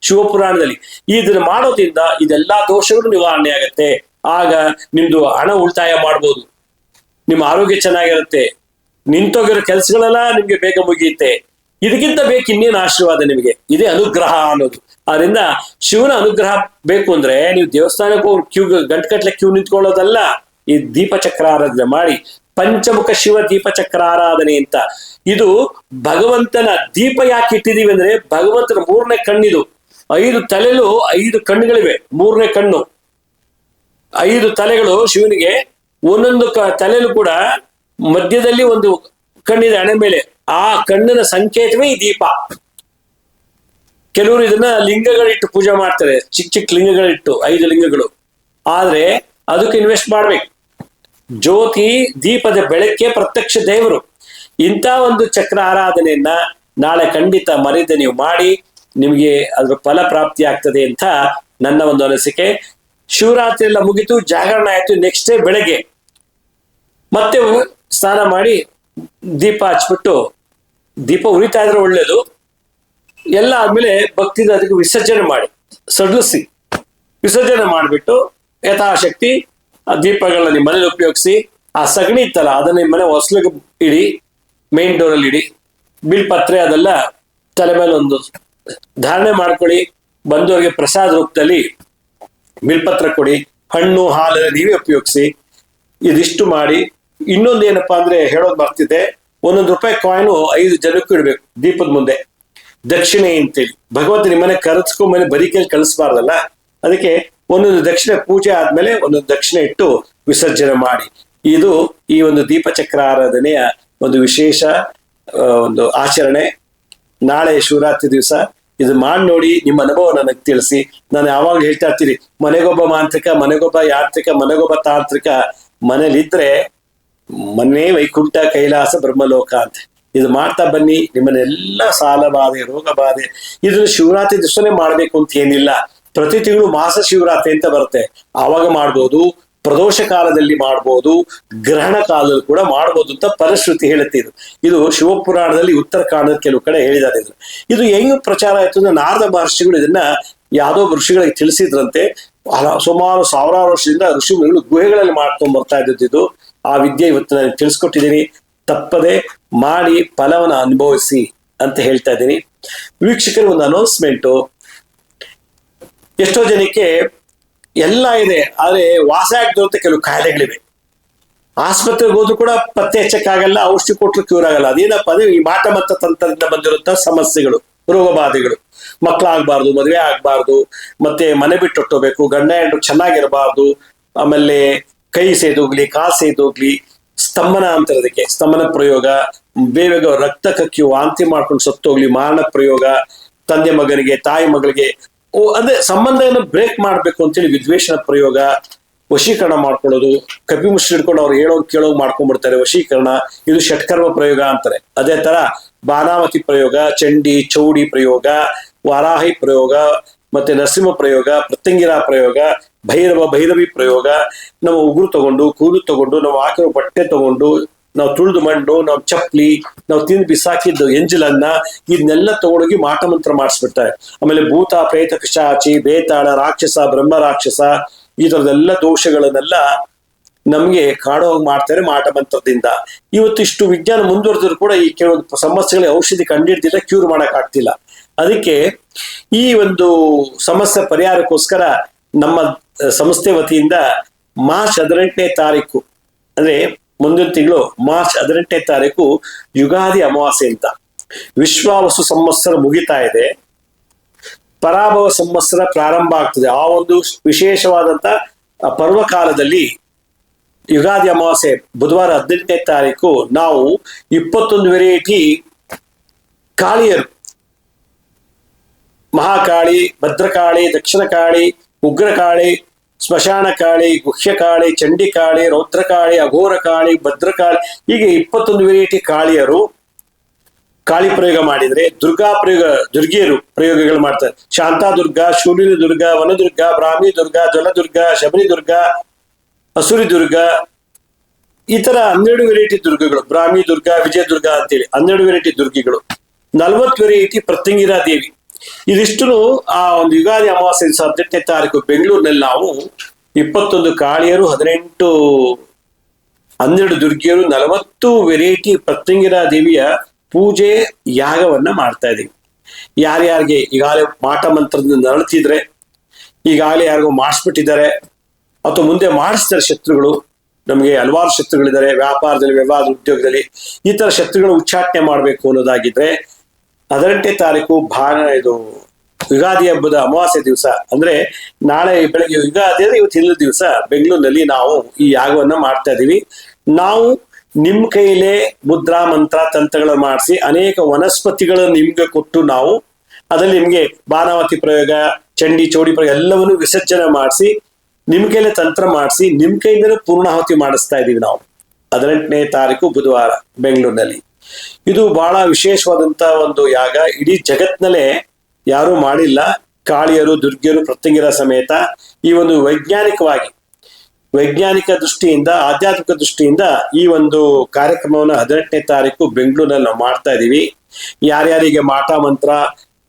ಶಿವಪುರಾಣದಲ್ಲಿ. ಇದನ್ನ ಮಾಡೋದ್ರಿಂದ ಇದೆಲ್ಲಾ ದೋಷಗಳು ನಿವಾರಣೆ ಆಗತ್ತೆ. ಆಗ ನಿಮ್ದು ಹಣ ಉಳಿತಾಯ ಮಾಡ್ಬೋದು, ನಿಮ್ಮ ಆರೋಗ್ಯ ಚೆನ್ನಾಗಿರುತ್ತೆ, ನಿಂತೋಗಿರೋ ಕೆಲಸಗಳೆಲ್ಲ ನಿಮ್ಗೆ ಬೇಗ ಮುಗಿಯುತ್ತೆ. ಇದಕ್ಕಿಂತ ಬೇಕು ಇನ್ನೇನು ಆಶೀರ್ವಾದ ನಿಮಗೆ? ಇದೇ ಅನುಗ್ರಹ ಅನ್ನೋದು. ಆದ್ರಿಂದ ಶಿವನ ಅನುಗ್ರಹ ಬೇಕು ಅಂದ್ರೆ ನೀವು ದೇವಸ್ಥಾನಕ್ಕೆ ಹೋಗಿ ಗಂಟೆಗಟ್ಟಲೆ ಕ್ಯೂ ನಿಂತ್ಕೊಳ್ಳೋದಲ್ಲ. ಈ ದೀಪಚಕ್ರ ಆರಾಧನೆ ಮಾಡಿ. ಪಂಚಮುಖ ಶಿವ ದೀಪಚಕ್ರ ಆರಾಧನೆ ಅಂತ. ಇದು ಭಗವಂತನ ದೀಪ ಯಾಕೆ ಇಟ್ಟಿದೀವಿ ಅಂದ್ರೆ ಭಗವಂತನ 3ನೇ ಕಣ್ಣಿದು. 5 ತಲೆಲು 5 ಕಣ್ಣುಗಳಿವೆ. 3ನೇ ಕಣ್ಣು, 5 ತಲೆಗಳು ಶಿವನಿಗೆ. ಒಂದೊಂದು ತಲೆಲು ಕೂಡ ಮಧ್ಯದಲ್ಲಿ ಒಂದು ಕಣ್ಣಿದೆ ಹಣೆ ಮೇಲೆ. ಆ ಕಣ್ಣಿನ ಸಂಕೇತವೇ ಈ ದೀಪ. ಕೆಲವರು ಇದನ್ನ ಲಿಂಗಗಳಿಟ್ಟು ಪೂಜೆ ಮಾಡ್ತಾರೆ, ಚಿಕ್ಕ ಚಿಕ್ಕ ಲಿಂಗಗಳಿಟ್ಟು, 5 ಲಿಂಗಗಳು. ಆದ್ರೆ ಅದಕ್ಕೆ ಇನ್ವೆಸ್ಟ್ ಮಾಡ್ಬೇಕು. ಜ್ಯೋತಿ ದೀಪದ ಬೆಳಕೆ ಪ್ರತ್ಯಕ್ಷ ದೇವರು. ಇಂಥ ಒಂದು ಚಕ್ರ ಆರಾಧನೆಯನ್ನ ನಾಳೆ ಖಂಡಿತ ಮರೆಯದೆ ನೀವು ಮಾಡಿ, ನಿಮಗೆ ಅದ್ರ ಫಲ ಪ್ರಾಪ್ತಿ ಆಗ್ತದೆ ಅಂತ ನನ್ನ ಒಂದು ಅನಿಸಿಕೆ. ಶಿವರಾತ್ರಿ ಎಲ್ಲ ಮುಗಿತು, ಜಾಗರಣೆ ಆಯ್ತು. ನೆಕ್ಸ್ಟ್ ಡೇ ಬೆಳಗ್ಗೆ ಮತ್ತೆ ಸ್ನಾನ ಮಾಡಿ ದೀಪ ಹಚ್ಬಿಟ್ಟು, ದೀಪ ಉರಿತಾ ಇದ್ರೆ ಒಳ್ಳೇದು. ಎಲ್ಲ ಆದ್ಮೇಲೆ ಭಕ್ತಿಯಿಂದ ಅದಕ್ಕೆ ವಿಸರ್ಜನೆ ಮಾಡಿ, ಸಡಿಲಿಸಿ ವಿಸರ್ಜನೆ ಮಾಡಿಬಿಟ್ಟು ಯಥಾಶಕ್ತಿ ಆ ದೀಪಗಳನ್ನ ನಿಮ್ಮ ಮನೇಲಿ ಉಪಯೋಗಿಸಿ. ಆ ಸಗಣಿ ಇತ್ತಲ್ಲ ಅದನ್ನ ನಿಮ್ಮ ಮನೆ ಹೊಸಲಿಗೆ ಇಡಿ, ಮೇನ್ ಡೋರ್ ಅಲ್ಲಿ ಇಡಿ. ಬಿಲ್ಪತ್ರೆ ಅದೆಲ್ಲ ತಲೆ ಮೇಲೆ ಒಂದು ಧಾರಣೆ ಮಾಡ್ಕೊಳ್ಳಿ. ಬಂದವರಿಗೆ ಪ್ರಸಾದ ರೂಪದಲ್ಲಿ ಬಿಲ್ಪತ್ರ ಕೊಡಿ. ಹಣ್ಣು ಹಾಲಲ್ಲಿ ನೀವೇ ಉಪಯೋಗಿಸಿ. ಇದಿಷ್ಟು ಮಾಡಿ. ಇನ್ನೊಂದು ಏನಪ್ಪಾ ಅಂದ್ರೆ ಹೇಳೋದು ಬರ್ತಿದೆ, ₹1 ಕಾಯಿನು 5 ಜನಕ್ಕೂ ಇಡ್ಬೇಕು ದೀಪದ ಮುಂದೆ, ದಕ್ಷಿಣೆ ಅಂತೇಳಿ. ಭಗವಂತ ನಿಮ್ಮನೆ ಕರೆಸ್ಕೊಂಡ್ಮೇಲೆ ಬರೀ ಕೈಲಿ ಕಳಿಸ್ಬಾರ್ದಲ್ಲ, ಅದಕ್ಕೆ ಒಂದೊಂದು ದಕ್ಷಿಣೆ ಪೂಜೆ ಆದ್ಮೇಲೆ ಒಂದೊಂದು ದಕ್ಷಿಣೆ ಇಟ್ಟು ವಿಸರ್ಜನೆ ಮಾಡಿ. ಇದು ಈ ಒಂದು ದೀಪಚಕ್ರ ಆರಾಧನೆಯ ಒಂದು ವಿಶೇಷ ಒಂದು ಆಚರಣೆ. ನಾಳೆ ಶಿವರಾತ್ರಿ ದಿವಸ ಇದು ಮಾಡಿ ನೋಡಿ, ನಿಮ್ಮ ಅನುಭವ ನನಗೆ ತಿಳಿಸಿ. ನಾನು ಯಾವಾಗ್ಲೂ ಹೇಳ್ತಾ ಇರ್ತೀನಿ, ಮನೆಗೊಬ್ಬ ಮಾಂತ್ರಿಕ, ಮನೆಗೊಬ್ಬ ಯಾಂತ್ರಿಕ, ಮನೆಗೊಬ್ಬ ತಾಂತ್ರಿಕ. ಮನೇಲಿದ್ರೆ ಮನೆ ವೈಕುಂಠ ಕೈಲಾಸ ಬ್ರಹ್ಮಲೋಕ ಅಂತ. ಇದು ಮಾಡ್ತಾ ಬನ್ನಿ. ನಿಮ್ಮನ್ನೆಲ್ಲ ಸಾಲ ಬಾಧೆ, ರೋಗ ಬಾಧೆ, ಇದನ್ನು ಶಿವರಾತ್ರಿ ದಿವಸನೇ ಮಾಡ್ಬೇಕು ಅಂತ ಏನಿಲ್ಲ. ಪ್ರತಿ ತಿಂಗಳು ಮಾಸ ಶಿವರಾತ್ರಿ ಅಂತ ಬರುತ್ತೆ, ಆವಾಗ ಮಾಡ್ಬೋದು. ಪ್ರದೋಷ ಕಾಲದಲ್ಲಿ ಮಾಡ್ಬೋದು, ಗ್ರಹಣ ಕಾಲದಲ್ಲಿ ಕೂಡ ಮಾಡ್ಬೋದು ಅಂತ ಫಲಶ್ರುತಿ ಹೇಳುತ್ತೆ. ಇದು ಶಿವಪುರಾಣದಲ್ಲಿ ಉತ್ತರಾಖಂಡದ ಕೆಲವು ಕಡೆ ಹೇಳಿದ್ದಾರೆ. ಇದು ಹೆಂಗ್ ಪ್ರಚಾರ ಆಯ್ತು ಅಂದ್ರೆ, ನಾರದ ಮಹರ್ಷಿಗಳು ಇದನ್ನ ಯಾವ್ದೋ ಋಷಿಗಳಿಗೆ ತಿಳಿಸಿದ್ರಂತೆ. ಸುಮಾರು ಸಾವಿರಾರು ವರ್ಷದಿಂದ ಋಷಿಗಳು ಗುಹೆಗಳಲ್ಲಿ ಮಾಡ್ಕೊಂಡ್ ಬರ್ತಾ ಇದ್ದಿದ್ದು. ಆ ವಿದ್ಯೆ ಇವತ್ತು ನಾನು ತಿಳಿಸ್ಕೊಟ್ಟಿದ್ದೀನಿ. ತಪ್ಪದೆ ಮಾಡಿ ಫಲವನ್ನು ಅನುಭವಿಸಿ ಅಂತ ಹೇಳ್ತಾ ಇದ್ದೀನಿ. ವೀಕ್ಷಕರಿಗೆ ಒಂದು ಅನೌನ್ಸ್ಮೆಂಟು. ಎಷ್ಟೋ ಜನಕ್ಕೆ ಎಲ್ಲ ಇದೆ, ಆದ್ರೆ ವಾಸ ಆಗದಂತ ಕೆಲವು ಕಾಯಿಲೆಗಳಿವೆ. ಆಸ್ಪತ್ರೆಗೆ ಹೋದ್ರು ಕೂಡ ಪತ್ತೆ ಹಚ್ಚಕ್ಕಾಗಲ್ಲ, ಔಷಧಿ ಕೊಟ್ಟರು ಕ್ಯೂರ್ ಆಗಲ್ಲ. ಅದೇನಪ್ಪ ಅಂದ್ರೆ ಈ ಮಾಟ ಮತ್ತ ತಂತ್ರದಿಂದ ಬಂದಿರುವಂತ ಸಮಸ್ಯೆಗಳು, ರೋಗ ಬಾಧೆಗಳು. ಮಕ್ಕಳಾಗಬಾರ್ದು, ಮದುವೆ ಆಗ್ಬಾರ್ದು, ಮತ್ತೆ ಮನೆ ಬಿಟ್ಟು ಹೊಟ್ಟೋಗ್ಬೇಕು, ಗಂಡ ಹೆಂಡ್ರು ಚೆನ್ನಾಗಿರಬಾರ್ದು, ಆಮೇಲೆ ಕೈ ಸೇದೋಗ್ಲಿ, ಕಾಲು ಸೇದೋಗ್ಲಿ, ಸ್ತಂಭನ ಅಂತಿರೋದಕ್ಕೆ ಸ್ತಂಭನ ಪ್ರಯೋಗ, ಬೇಗ ರಕ್ತ ಕಕ್ಕಿ ವಾಂತಿ ಮಾಡ್ಕೊಂಡು ಸತ್ತೋಗ್ಲಿ, ಮಾರಣ ಪ್ರಯೋಗ, ತಂದೆ ಮಗನಿಗೆ, ತಾಯಿ ಮಗಳಿಗೆ, ಅಂದ್ರೆ ಸಂಬಂಧವನ್ನು ಬ್ರೇಕ್ ಮಾಡ್ಬೇಕು ಅಂತೇಳಿ ವಿದ್ವೇಷಣ ಪ್ರಯೋಗ, ವಶೀಕರಣ ಮಾಡ್ಕೊಳ್ಳೋದು, ಕಪಿ ಮುಷ್ಟಿ ಹಿಡ್ಕೊಂಡು ಅವ್ರು ಹೇಳೋದು ಕೇಳೋದು ಮಾಡ್ಕೊಂಡ್ಬಿಡ್ತಾರೆ, ವಶೀಕರಣ. ಇದು ಷಟ್ಕರ್ಮ ಪ್ರಯೋಗ ಅಂತಾರೆ. ಅದೇ ತರ ಬಾನಾವತಿ ಪ್ರಯೋಗ, ಚಂಡಿ ಚೌಡಿ ಪ್ರಯೋಗ, ವಾರಾಹಿ ಪ್ರಯೋಗ, ಮತ್ತೆ ನರಸಿಂಹ ಪ್ರಯೋಗ, ಪ್ರತ್ಯಂಗಿರ ಪ್ರಯೋಗ, ಭೈರವಿ ಪ್ರಯೋಗ. ನಾವು ಉಗುರು ತಗೊಂಡು, ಕೂದಲು ತಗೊಂಡು, ನಾವು ಹಾಕಿರೋ ಬಟ್ಟೆ ತಗೊಂಡು, ನಾವು ತುಳಿದು ಮಣ್ಣು, ನಾವು ಚಪ್ಪಲಿ, ನಾವು ತಿಂದು ಬಿಸಾಕಿದ್ದು ಎಂಜಲನ್ನ, ಇದನ್ನೆಲ್ಲ ತಗೊಂಡೋಗಿ ಮಾಟ ಮಂತ್ರ ಮಾಡಿಸ್ಬಿಡ್ತಾರೆ. ಆಮೇಲೆ ಭೂತ, ಪ್ರೇತ, ಪಿಶಾಚಿ, ಬೇತಾಳ, ರಾಕ್ಷಸ, ಬ್ರಹ್ಮ ರಾಕ್ಷಸ, ಈ ತರದೆಲ್ಲ ದೋಷಗಳನ್ನೆಲ್ಲ ನಮ್ಗೆ ಕಾಡೋಗಿ ಮಾಡ್ತಾರೆ ಮಾಟ ಮಂತ್ರದಿಂದ. ಇವತ್ತು ಇಷ್ಟು ವಿಜ್ಞಾನ ಮುಂದುವರೆದ್ರು ಕೂಡ ಈ ಕೆಲವೊಂದು ಸಮಸ್ಯೆಗಳಿಗೆ ಔಷಧಿ ಕಂಡಿಡ್ದಿಲ್ಲ, ಕ್ಯೂರ್ ಮಾಡಕ್ ಆಗ್ತಿಲ್ಲ. ಅದಕ್ಕೆ ಈ ಒಂದು ಸಮಸ್ಯೆ ಪರಿಹಾರಕ್ಕೋಸ್ಕರ ನಮ್ಮ ಸಂಸ್ಥೆ ವತಿಯಿಂದ ಮಾರ್ಚ್ 18ನೇ ತಾರೀಕು, ಅಂದ್ರೆ ಮುಂದಿನ ತಿಂಗಳು ಮಾರ್ಚ್ 18ನೇ ತಾರೀಕು ಯುಗಾದಿ ಅಮಾವಾಸ್ಯೆ ಅಂತ. ವಿಶ್ವಾವಸು ಸಂವತ್ಸರ ಮುಗಿತಾ ಇದೆ, ಪರಾಭವ ಸಂವತ್ಸರ ಪ್ರಾರಂಭ ಆಗ್ತದೆ. ಆ ಒಂದು ವಿಶೇಷವಾದಂತ ಪರ್ವಕಾಲದಲ್ಲಿ ಯುಗಾದಿ ಅಮಾವಾಸ್ಯೆ ಬುಧವಾರ 18ನೇ ತಾರೀಕು ನಾವು 21 ವೆರೈಟಿ ಕಾಳಿಯರು, ಮಹಾಕಾಳಿ, ಭದ್ರಕಾಳಿ, ದಕ್ಷಿಣ ಕಾಳಿ, ಉಗ್ರಕಾಳಿ, ಸ್ಮಶಾನ ಕಾಳಿ, ಗುಹ್ಯಕಾಳಿ, ಚಂಡಿಕಾಳಿ, ರೌದ್ರಕಾಳಿ, ಅಘೋರಕಾಳಿ, ಭದ್ರಕಾಳಿ, ಹೀಗೆ 21 ವೆರೈಟಿ ಕಾಳಿಯರು ಕಾಳಿ ಪ್ರಯೋಗ ಮಾಡಿದ್ರೆ, ದುರ್ಗಾ ಪ್ರಯೋಗ ದುರ್ಗಿಯರು ಪ್ರಯೋಗಗಳು ಮಾಡ್ತಾರೆ. ಶಾಂತಾ ದುರ್ಗಾ, ಶೂಲಿನಿ ದುರ್ಗಾ, ವನದುರ್ಗಾ, ಬ್ರಾಹ್ಮಿ ದುರ್ಗಾ, ಜಲದುರ್ಗಾ, ಶಬರಿ ದುರ್ಗಾ, ಅಸುರಿ ದುರ್ಗಾ, ಈ ತರ 12 ವೆರೈಟಿ ದುರ್ಗಗಳು, ಬ್ರಾಹ್ಮಿ ದುರ್ಗಾ, ವಿಜಯ ದುರ್ಗಾ ಅಂತೇಳಿ 12 ವೆರೈಟಿ ದುರ್ಗಿಗಳು, 40 ವೆರೈಟಿ ಪ್ರತ್ಯಂಗಿರಾ ದೇವಿ. ಇದಿಷ್ಟು ಆ ಒಂದು ಯುಗಾದಿ ಅಮಾವಾಸ್ಯೆ 18ನೇ ತಾರೀಕು ಬೆಂಗಳೂರಿನಲ್ಲಿ ನಾವು 21 ಕಾಳಿಯರು, 12 ದುರ್ಗಿಯರು, 40 ವೆರೈಟಿ ಪ್ರತ್ಯಂಗಿರಾ ದೇವಿಯ ಪೂಜೆ ಯಾಗವನ್ನ ಮಾಡ್ತಾ ಇದೀವಿ. ಯಾರ್ಯಾರಿಗೆ ಈಗಾಗಲೇ ಮಾಟ ಮಂತ್ರದಿಂದ ನರಳ್ತಿದ್ರೆ, ಈಗಾಗಲೇ ಯಾರಿಗೂ ಮಾಡಿಸ್ಬಿಟ್ಟಿದ್ದಾರೆ ಅಥವಾ ಮುಂದೆ ಮಾಡಿಸ್ತಾರೆ ಶತ್ರುಗಳು, ನಮಗೆ ಹಲವಾರು ಶತ್ರುಗಳಿದ್ದಾರೆ ವ್ಯಾಪಾರದಲ್ಲಿ, ವ್ಯವಹಾರ, ಉದ್ಯೋಗದಲ್ಲಿ, ಈ ತರ ಶತ್ರುಗಳು ಉಚ್ಚಾಟನೆ ಮಾಡ್ಬೇಕು ಅನ್ನೋದಾಗಿದ್ರೆ 18ನೇ ತಾರೀಕು ಇದು ಯುಗಾದಿ ಹಬ್ಬದ ಅಮಾವಾಸ್ಯೆ ದಿವಸ, ಅಂದ್ರೆ ನಾಳೆ ಬೆಳಗ್ಗೆ ಯುಗಾದಿ ಅಂದ್ರೆ ಇವತ್ತು ಹಿಂದಿನ ದಿವಸ ಬೆಂಗಳೂರಿನಲ್ಲಿ ನಾವು ಈ ಯಾಗವನ್ನ ಮಾಡ್ತಾ ಇದೀವಿ. ನಾವು ನಿಮ್ ಕೈಲೇ ಮುದ್ರಾ ಮಂತ್ರ ತಂತ್ರಗಳನ್ನು ಮಾಡಿಸಿ ಅನೇಕ ವನಸ್ಪತಿಗಳನ್ನು ನಿಮ್ಗೆ ಕೊಟ್ಟು ನಾವು ಅದರಲ್ಲಿ ನಿಮ್ಗೆ ಬಾನಾವತಿ ಪ್ರಯೋಗ, ಚಂಡಿ ಚೌಡಿ ಪ್ರಯೋಗ ಎಲ್ಲವನ್ನು ವಿಸರ್ಜನೆ ಮಾಡಿಸಿ ನಿಮ್ ಕೈಲೇ ತಂತ್ರ ಮಾಡಿಸಿ ನಿಮ್ ಕೈಯಿಂದಲೇ ಪೂರ್ಣಾಹುತಿ ಮಾಡಿಸ್ತಾ ಇದೀವಿ ನಾವು 18ನೇ ತಾರೀಕು ಬುಧವಾರ ಬೆಂಗಳೂರಿನಲ್ಲಿ. ಇದು ಬಹಳ ವಿಶೇಷವಾದಂತ ಒಂದು ಯಾಗ. ಇಡೀ ಜಗತ್ನಲ್ಲೇ ಯಾರು ಮಾಡಿಲ್ಲ. ಕಾಳಿಯರು, ದುರ್ಗಿಯರು, ಪ್ರತ್ಯಂಗಿರ ಸಮೇತ ಈ ಒಂದು ವೈಜ್ಞಾನಿಕ ದೃಷ್ಟಿಯಿಂದ, ಆಧ್ಯಾತ್ಮಿಕ ದೃಷ್ಟಿಯಿಂದ ಈ ಒಂದು ಕಾರ್ಯಕ್ರಮವನ್ನು 18ನೇ ತಾರೀಕು ಬೆಂಗಳೂರಿನಲ್ಲಿ ನಾವು ಮಾಡ್ತಾ ಇದೀವಿ. ಯಾರ್ಯಾರಿಗೆ ಮಾಟ ಮಂತ್ರ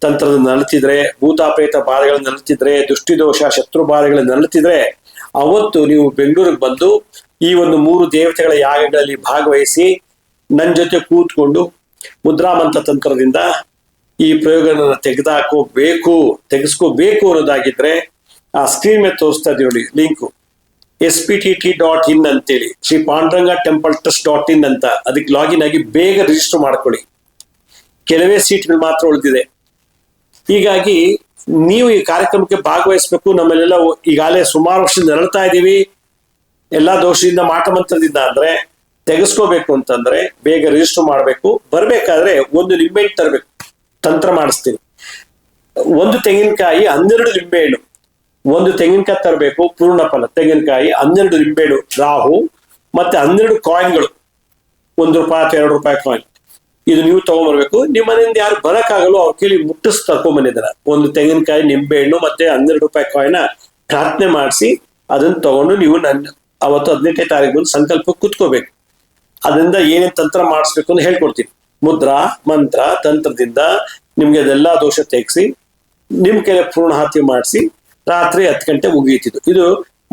ತಂತ್ರದ ನಲುತ್ತಿದ್ರೆ, ಭೂತಾಪೇತ ಬಾಧೆಗಳನ್ನ ನಲುತ್ತಿದ್ರೆ, ದೃಷ್ಟಿದೋಷ, ಶತ್ರು ಬಾಧೆಗಳನ್ನ ನಲುತ್ತಿದ್ರೆ, ಅವತ್ತು ನೀವು ಬೆಂಗಳೂರಿಗೆ ಬಂದು ಈ ಒಂದು 3 ದೇವತೆಗಳ ಯಾಗಗಳಲ್ಲಿ ಭಾಗವಹಿಸಿ ನನ್ನ ಜೊತೆ ಕೂತ್ಕೊಂಡು ಮುದ್ರಾಮಂತ್ರ ತಂತ್ರದಿಂದ ಈ ಪ್ರಯೋಗನ ತೆಗೆಸ್ಕೋಬೇಕು ಅನ್ನೋದಾಗಿದ್ರೆ ಆ ಸ್ಕ್ರೀನ್ ಮೇಲೆ ತೋರಿಸ್ತಾ ಇದೀವಿ ನೋಡಿ ಲಿಂಕು, SPTT.in ಅಂತೇಳಿ, ಶ್ರೀ ಪಾಂಡುರಂಗ ಟೆಂಪಲ್ ಟ್ರಸ್ಟ್.in ಅಂತ, ಅದಕ್ಕೆ ಲಾಗಿನ್ ಆಗಿ ಬೇಗ ರಿಜಿಸ್ಟರ್ ಮಾಡ್ಕೊಳ್ಳಿ. ಕೆಲವೇ ಸೀಟ್ಗಳು ಮಾತ್ರ ಉಳಿದಿದೆ. ಹೀಗಾಗಿ ನೀವು ಈ ಕಾರ್ಯಕ್ರಮಕ್ಕೆ ಭಾಗವಹಿಸಬೇಕು. ನಮ್ಮಲ್ಲೆಲ್ಲ ಈಗಾಗಲೇ ಸುಮಾರು ವರ್ಷದಿಂದ ನರಳ್ತಾ ಇದ್ದೀವಿ, ಎಲ್ಲಾ ದೋಷದಿಂದ ಮಾಟಮಂತ್ರದಿಂದ. ಅಂದ್ರೆ ತೆಗೆಸ್ಕೋಬೇಕು ಅಂತಂದ್ರೆ ಬೇಗ ರಿಜಿಸ್ಟರ್ ಮಾಡಬೇಕು. ಬರ್ಬೇಕಾದ್ರೆ ಒಂದು ನಿಂಬೆಹಣ್ಣು ತರಬೇಕು, ತಂತ್ರ ಮಾಡಿಸ್ತೀನಿ. ಒಂದು ತೆಂಗಿನಕಾಯಿ, 12 ನಿಂಬೆಹಣ್ಣು, ಒಂದು ತೆಂಗಿನಕಾಯಿ ತರಬೇಕು. ಪೂರ್ಣ ಫಲ ತೆಂಗಿನಕಾಯಿ, 12 ನಿಂಬೆಹಣ್ಣು, ರಾಹು, ಮತ್ತೆ 12 ಕಾಯಿನ್ಗಳು, ₹1 ಅಥವಾ ₹2 ಕಾಯಿನ್. ಇದು ನೀವು ತಗೊಂಡ್ಬರ್ಬೇಕು. ನಿಮ್ಮ ಮನೆಯಿಂದ ಯಾರು ಬರಕ್ಕಾಗಲ್ಲ ಅವ್ರ ಕೇಳಿ ಮುಟ್ಟಿಸ್ ತಗೊಂಡ್ಬಂದಿದ್ದಾರ. ಒಂದು ತೆಂಗಿನಕಾಯಿ, ನಿಂಬೆಹಣ್ಣು ಮತ್ತೆ ₹12 ಕಾಯಿನ ಪ್ರಾರ್ಥನೆ ಮಾಡಿಸಿ ಅದನ್ನ ತಗೊಂಡು ನೀವು ಅವತ್ತು 18ನೇ ತಾರೀಕು ಬಂದು ಸಂಕಲ್ಪ ಕೂತ್ಕೋಬೇಕು. ಅದರಿಂದ ಏನೇನ್ ತಂತ್ರ ಮಾಡಿಸ್ಬೇಕು ಅಂತ ಹೇಳ್ಕೊಡ್ತೀನಿ. ಮುದ್ರಾ, ಮಂತ್ರ, ತಂತ್ರದಿಂದ ನಿಮ್ಗೆ ಅದೆಲ್ಲಾ ದೋಷ ತೆಗೆಸಿ ನಿಮ್ ಕೈಲಿ ಪೂರ್ಣಾಹುತಿ ಮಾಡಿಸಿ ರಾತ್ರಿ 10 ಗಂಟೆ ಮುಗಿಯುತ್ತಿದ್ದು. ಇದು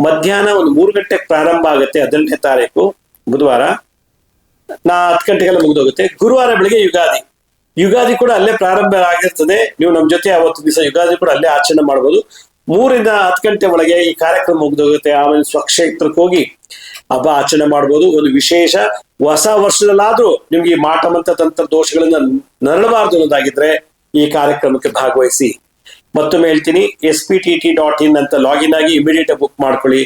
ಮಧ್ಯಾಹ್ನ 3 ಗಂಟೆಗೆ ಪ್ರಾರಂಭ ಆಗುತ್ತೆ. 18ನೇ ತಾರೀಕು ಬುಧವಾರ 10 ಗಂಟೆಗೆಲ್ಲ ಮುಗಿದೋಗುತ್ತೆ. ಗುರುವಾರ ಬೆಳಿಗ್ಗೆ ಯುಗಾದಿ ಕೂಡ ಅಲ್ಲೇ ಪ್ರಾರಂಭ ಆಗಿರ್ತದೆ. ನೀವು ನಮ್ ಜೊತೆ ಅವತ್ತು ದಿವಸ ಯುಗಾದಿ ಕೂಡ ಅಲ್ಲೇ ಆಚರಣೆ ಮಾಡ್ಬೋದು. 3 ರಿಂದ 10 ಗಂಟೆ ಒಳಗೆ ಈ ಕಾರ್ಯಕ್ರಮ ಮುಗಿದೋಗುತ್ತೆ. ಆಮೇಲೆ ಸ್ವಕ್ಷೇತ್ರಕ್ಕೆ ಹೋಗಿ ಹಬ್ಬ ಆಚರಣೆ ಮಾಡ್ಬೋದು. ಒಂದು ವಿಶೇಷ, ಹೊಸ ವರ್ಷದಲ್ಲಾದ್ರೂ ನಿಮ್ಗೆ ಈ ಮಾಟಮಂತ್ರ ತಂತ್ರ ದೋಷಗಳಿಂದ ನರಳಬಾರ್ದು ಅನ್ನೋದಾಗಿದ್ರೆ ಈ ಕಾರ್ಯಕ್ರಮಕ್ಕೆ ಭಾಗವಹಿಸಿ. ಮತ್ತೊಮ್ಮೆ ಹೇಳ್ತೀನಿ, SPTT.in ಅಂತ ಲಾಗಿನ್ ಆಗಿ ಇಮಿಡಿಯೇಟ್ ಬುಕ್ ಮಾಡ್ಕೊಳ್ಳಿ.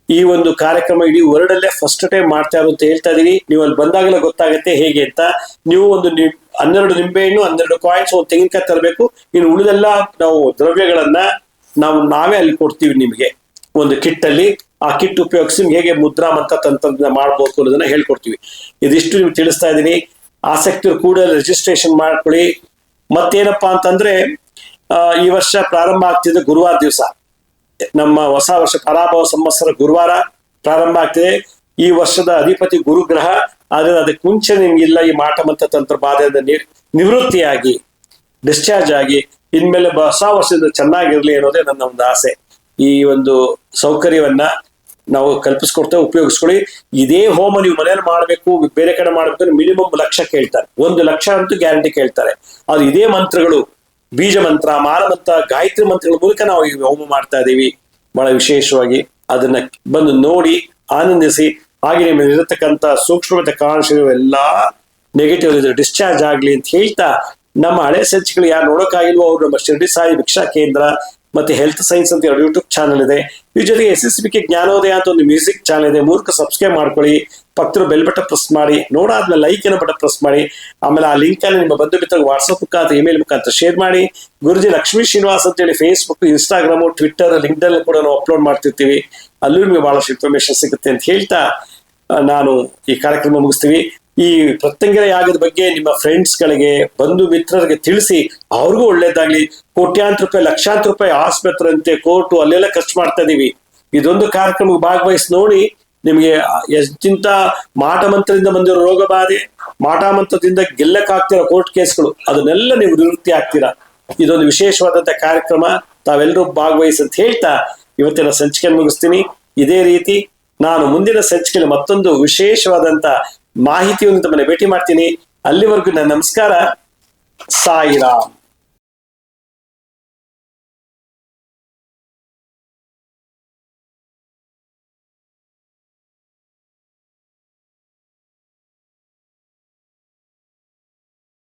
ಈ ಒಂದು ಕಾರ್ಯಕ್ರಮ ಇಡೀ ವರ್ಲ್ಡ್ ಅಲ್ಲೇ ಫಸ್ಟ್ ಟೈಮ್ ಮಾಡ್ತಾ ಇರೋ ಅಂತ ಹೇಳ್ತಾ ಇದೀನಿ. ನೀವು ಅಲ್ಲಿ ಬಂದಾಗಲೇ ಗೊತ್ತಾಗುತ್ತೆ ಹೇಗೆ ಅಂತ. ನೀವು ಒಂದು 12 ನಿಂಬೆಹಣ್ಣು, 12 ಕಾಯಿನ್ಸ್, ಒಂದು ತೆಂಗಿನಕಾಯಿ ತರಬೇಕು. ಇನ್ನು ಉಳಿದೆಲ್ಲ ನಾವು ದ್ರವ್ಯಗಳನ್ನ ನಾವೇ ಅಲ್ಲಿ ಕೊಡ್ತೀವಿ ನಿಮಗೆ ಒಂದು ಕಿಟ್ ಅಲ್ಲಿ. ಆ ಕಿಟ್ ಉಪಯೋಗಿಸಿ ಹೇಗೆ ಮುದ್ರಾ ಮಂತ್ರ ತಂತ್ರದಿಂದ ಮಾಡ್ಬೋದು ಅನ್ನೋದನ್ನ ಹೇಳ್ಕೊಡ್ತೀವಿ. ಇದಿಷ್ಟು ನಿಮ್ಗೆ ತಿಳಿಸ್ತಾ ಇದ್ದೀನಿ. ಆಸಕ್ತಿ ಕೂಡ ರಿಜಿಸ್ಟ್ರೇಷನ್ ಮಾಡ್ಕೊಳ್ಳಿ. ಮತ್ತೇನಪ್ಪಾ ಅಂತಂದ್ರೆ, ಈ ವರ್ಷ ಪ್ರಾರಂಭ ಆಗ್ತಿದೆ ಗುರುವಾರ ದಿವಸ. ನಮ್ಮ ಹೊಸ ವರ್ಷ ಪರಾಭವ ಸಂವತ್ಸರ ಗುರುವಾರ ಪ್ರಾರಂಭ ಆಗ್ತಿದೆ. ಈ ವರ್ಷದ ಅಧಿಪತಿ ಗುರುಗ್ರಹ. ಆದ್ರೆ ಅದಕ್ಕೆ ಮುಂಚೆ ನಿಮ್ಗಿಲ್ಲ ಈ ಮಾಟಮಂತ್ರ ತಂತ್ರ ಬಾಧೆಯಿಂದ ನಿವೃತ್ತಿಯಾಗಿ ಡಿಸ್ಚಾರ್ಜ್ ಆಗಿ ಇನ್ಮೇಲೆ ಹೊಸ ವರ್ಷದಿಂದ ಚೆನ್ನಾಗಿರ್ಲಿ ಅನ್ನೋದೇ ನನ್ನ ಒಂದು ಆಸೆ. ಈ ಒಂದು ಸೌಕರ್ಯವನ್ನ ನಾವು ಕಲ್ಪಿಸ್ಕೊಡ್ತೇವೆ, ಉಪಯೋಗಿಸ್ಕೊಳ್ಳಿ. ಇದೇ ಹೋಮ ನೀವು ಮನೇಲಿ ಮಾಡ್ಬೇಕು, ಬೇರೆ ಕಡೆ ಮಾಡ್ಬೇಕು, ಮಿನಿಮಮ್ ಲಕ್ಷ ಕೇಳ್ತಾರೆ. 1 ಲಕ್ಷ ಅಂತೂ ಗ್ಯಾರಂಟಿ ಕೇಳ್ತಾರೆ. ಅದು ಇದೇ ಮಂತ್ರಗಳು, ಬೀಜ ಮಂತ್ರ, ಮಾಲ ಮಂತ್ರ, ಗಾಯತ್ರಿ ಮಂತ್ರಗಳ ಮೂಲಕ ನಾವು ಈ ಹೋಮ ಮಾಡ್ತಾ ಇದ್ದೀವಿ. ಬಹಳ ವಿಶೇಷವಾಗಿ ಅದನ್ನ ಬಂದು ನೋಡಿ ಆನಂದಿಸಿ. ಹಾಗೆ ನಿಮ್ಮಲ್ಲಿ ಇರತಕ್ಕಂಥ ಸೂಕ್ಷ್ಮತೆ ಕಾರಣಶೀಲ ಎಲ್ಲಾ ನೆಗೆಟಿವ್ ಡಿಸ್ಚಾರ್ಜ್ ಆಗ್ಲಿ ಅಂತ ಹೇಳ್ತಾ, ನಮ್ಮ ಹಳೆ ಸಂಚಿಕೆಗಳು ಯಾರು ನೋಡೋಕ್ಕಾಗಿಲ್ವೋ ಅವ್ರು ನಮ್ಮ ಶಿರ್ಡಿ ಸಾಯಿ ಭಿಕ್ಷಾ ಕೇಂದ್ರ ಮತ್ತೆ ಹೆಲ್ತ್ ಸೈನ್ಸ್ ಅಂತ ಯೂಟ್ಯೂಬ್ ಚಾನಲ್ ಇದೆ. ಈ ಜೊತೆಗೆ SSBK ಜ್ಞಾನೋದಯ ಅಂತ ಒಂದು ಮ್ಯೂಸಿಕ್ ಚಾನಲ್ ಇದೆ. ಮೂಲಕ ಸಬ್ಸ್ಕ್ರೈಬ್ ಮಾಡ್ಕೊಳ್ಳಿ. ಪಕ್ಕದ ಬೆಲ್ ಬಟನ್ ಪ್ರೆಸ್ ಮಾಡಿ. ನೋಡಾದ್ಮೇಲೆ ಲೈಕ್ ಏನೋ ಬಟನ್ ಪ್ರೆಸ್ ಮಾಡಿ. ಆಮೇಲೆ ಆ ಲಿಂಕ್ ಅನ್ನು ನಿಮ್ಮ ಬಂಧು ಮಿತ್ರ ವಾಟ್ಸ್ಆಪ್ ಮುಖಾಂತರ, ಇಮೇಲ್ ಮುಖಾಂತರ ಶೇರ್ ಮಾಡಿ. ಗುರುಜಿ ಲಕ್ಷ್ಮೀ ಶ್ರೀನಿವಾಸ್ ಅಂತ ಹೇಳಿ ಫೇಸ್ಬುಕ್, ಇನ್ಸ್ಟಾಗ್ರಾಮು, ಟ್ವಿಟ್ಟರ್, ಲಿಂಕ್ಡ್ಇನ್ ಕೂಡ ನಾವು ಅಪ್ಲೋಡ್ ಮಾಡ್ತಿರ್ತೀವಿ. ಅಲ್ಲೂ ನಿಮಗೆ ಬಹಳಷ್ಟು ಇನ್ಫಾರ್ಮೇಶನ್ ಸಿಗುತ್ತೆ ಅಂತ ಹೇಳ್ತಾ ನಾನು ಈ ಕಾರ್ಯಕ್ರಮ ಮುಗಿಸ್ತೀವಿ. ಈ ಪ್ರತ್ಯಂಗಿರ ಯಾಗದ ಬಗ್ಗೆ ನಿಮ್ಮ ಫ್ರೆಂಡ್ಸ್ ಗಳಿಗೆ, ಬಂಧು ಮಿತ್ರರಿಗೆ ತಿಳಿಸಿ. ಅವ್ರಿಗೂ ಒಳ್ಳೇದಾಗ್ಲಿ. ಕೋಟ್ಯಾಂತರ ರೂಪಾಯಿ, ಲಕ್ಷಾಂತರ ರೂಪಾಯಿ ಆಸ್ಪತ್ರೆ ಅಂತೆ, ಕೋರ್ಟು ಅಲ್ಲೆಲ್ಲ ಖರ್ಚು ಮಾಡ್ತಾ ಇದೀವಿ. ಇದೊಂದು ಕಾರ್ಯಕ್ರಮಕ್ಕೆ ಭಾಗವಹಿಸಿ ನೋಡಿ. ನಿಮಗೆ ಎಷ್ಟಿಂತ ಮಾಟಮಂತ್ರದಿಂದ ಬಂದಿರೋ ರೋಗ ಬಾಧೆ, ಮಾಟಮಂತ್ರದಿಂದ ಗೆಲ್ಲಕ್ಕಾಗ್ತಿರೋ ಕೋರ್ಟ್ ಕೇಸ್ಗಳು, ಅದನ್ನೆಲ್ಲ ನೀವು ನಿವೃತ್ತಿ ಆಗ್ತೀರಾ. ಇದೊಂದು ವಿಶೇಷವಾದಂತ ಕಾರ್ಯಕ್ರಮ. ತಾವೆಲ್ಲರೂ ಭಾಗವಹಿಸಿ ಅಂತ ಹೇಳ್ತಾ ಇವತ್ತಿನ ಸಂಚಿಕೆ ಮುಗಿಸ್ತೀನಿ. ಇದೇ ರೀತಿ ನಾನು ಮುಂದಿನ ಸಂಚಿಕೆಯಲ್ಲಿ ಮತ್ತೊಂದು ವಿಶೇಷವಾದಂತ ಮಾಹಿತಿಯನ್ನು ತಮ್ಮನ್ನ ಭೇಟಿ ಮಾಡ್ತೀನಿ. ಅಲ್ಲಿವರೆಗೂ ನನ್ನ ನಮಸ್ಕಾರ. ಸಾಯಿರಾಮ್.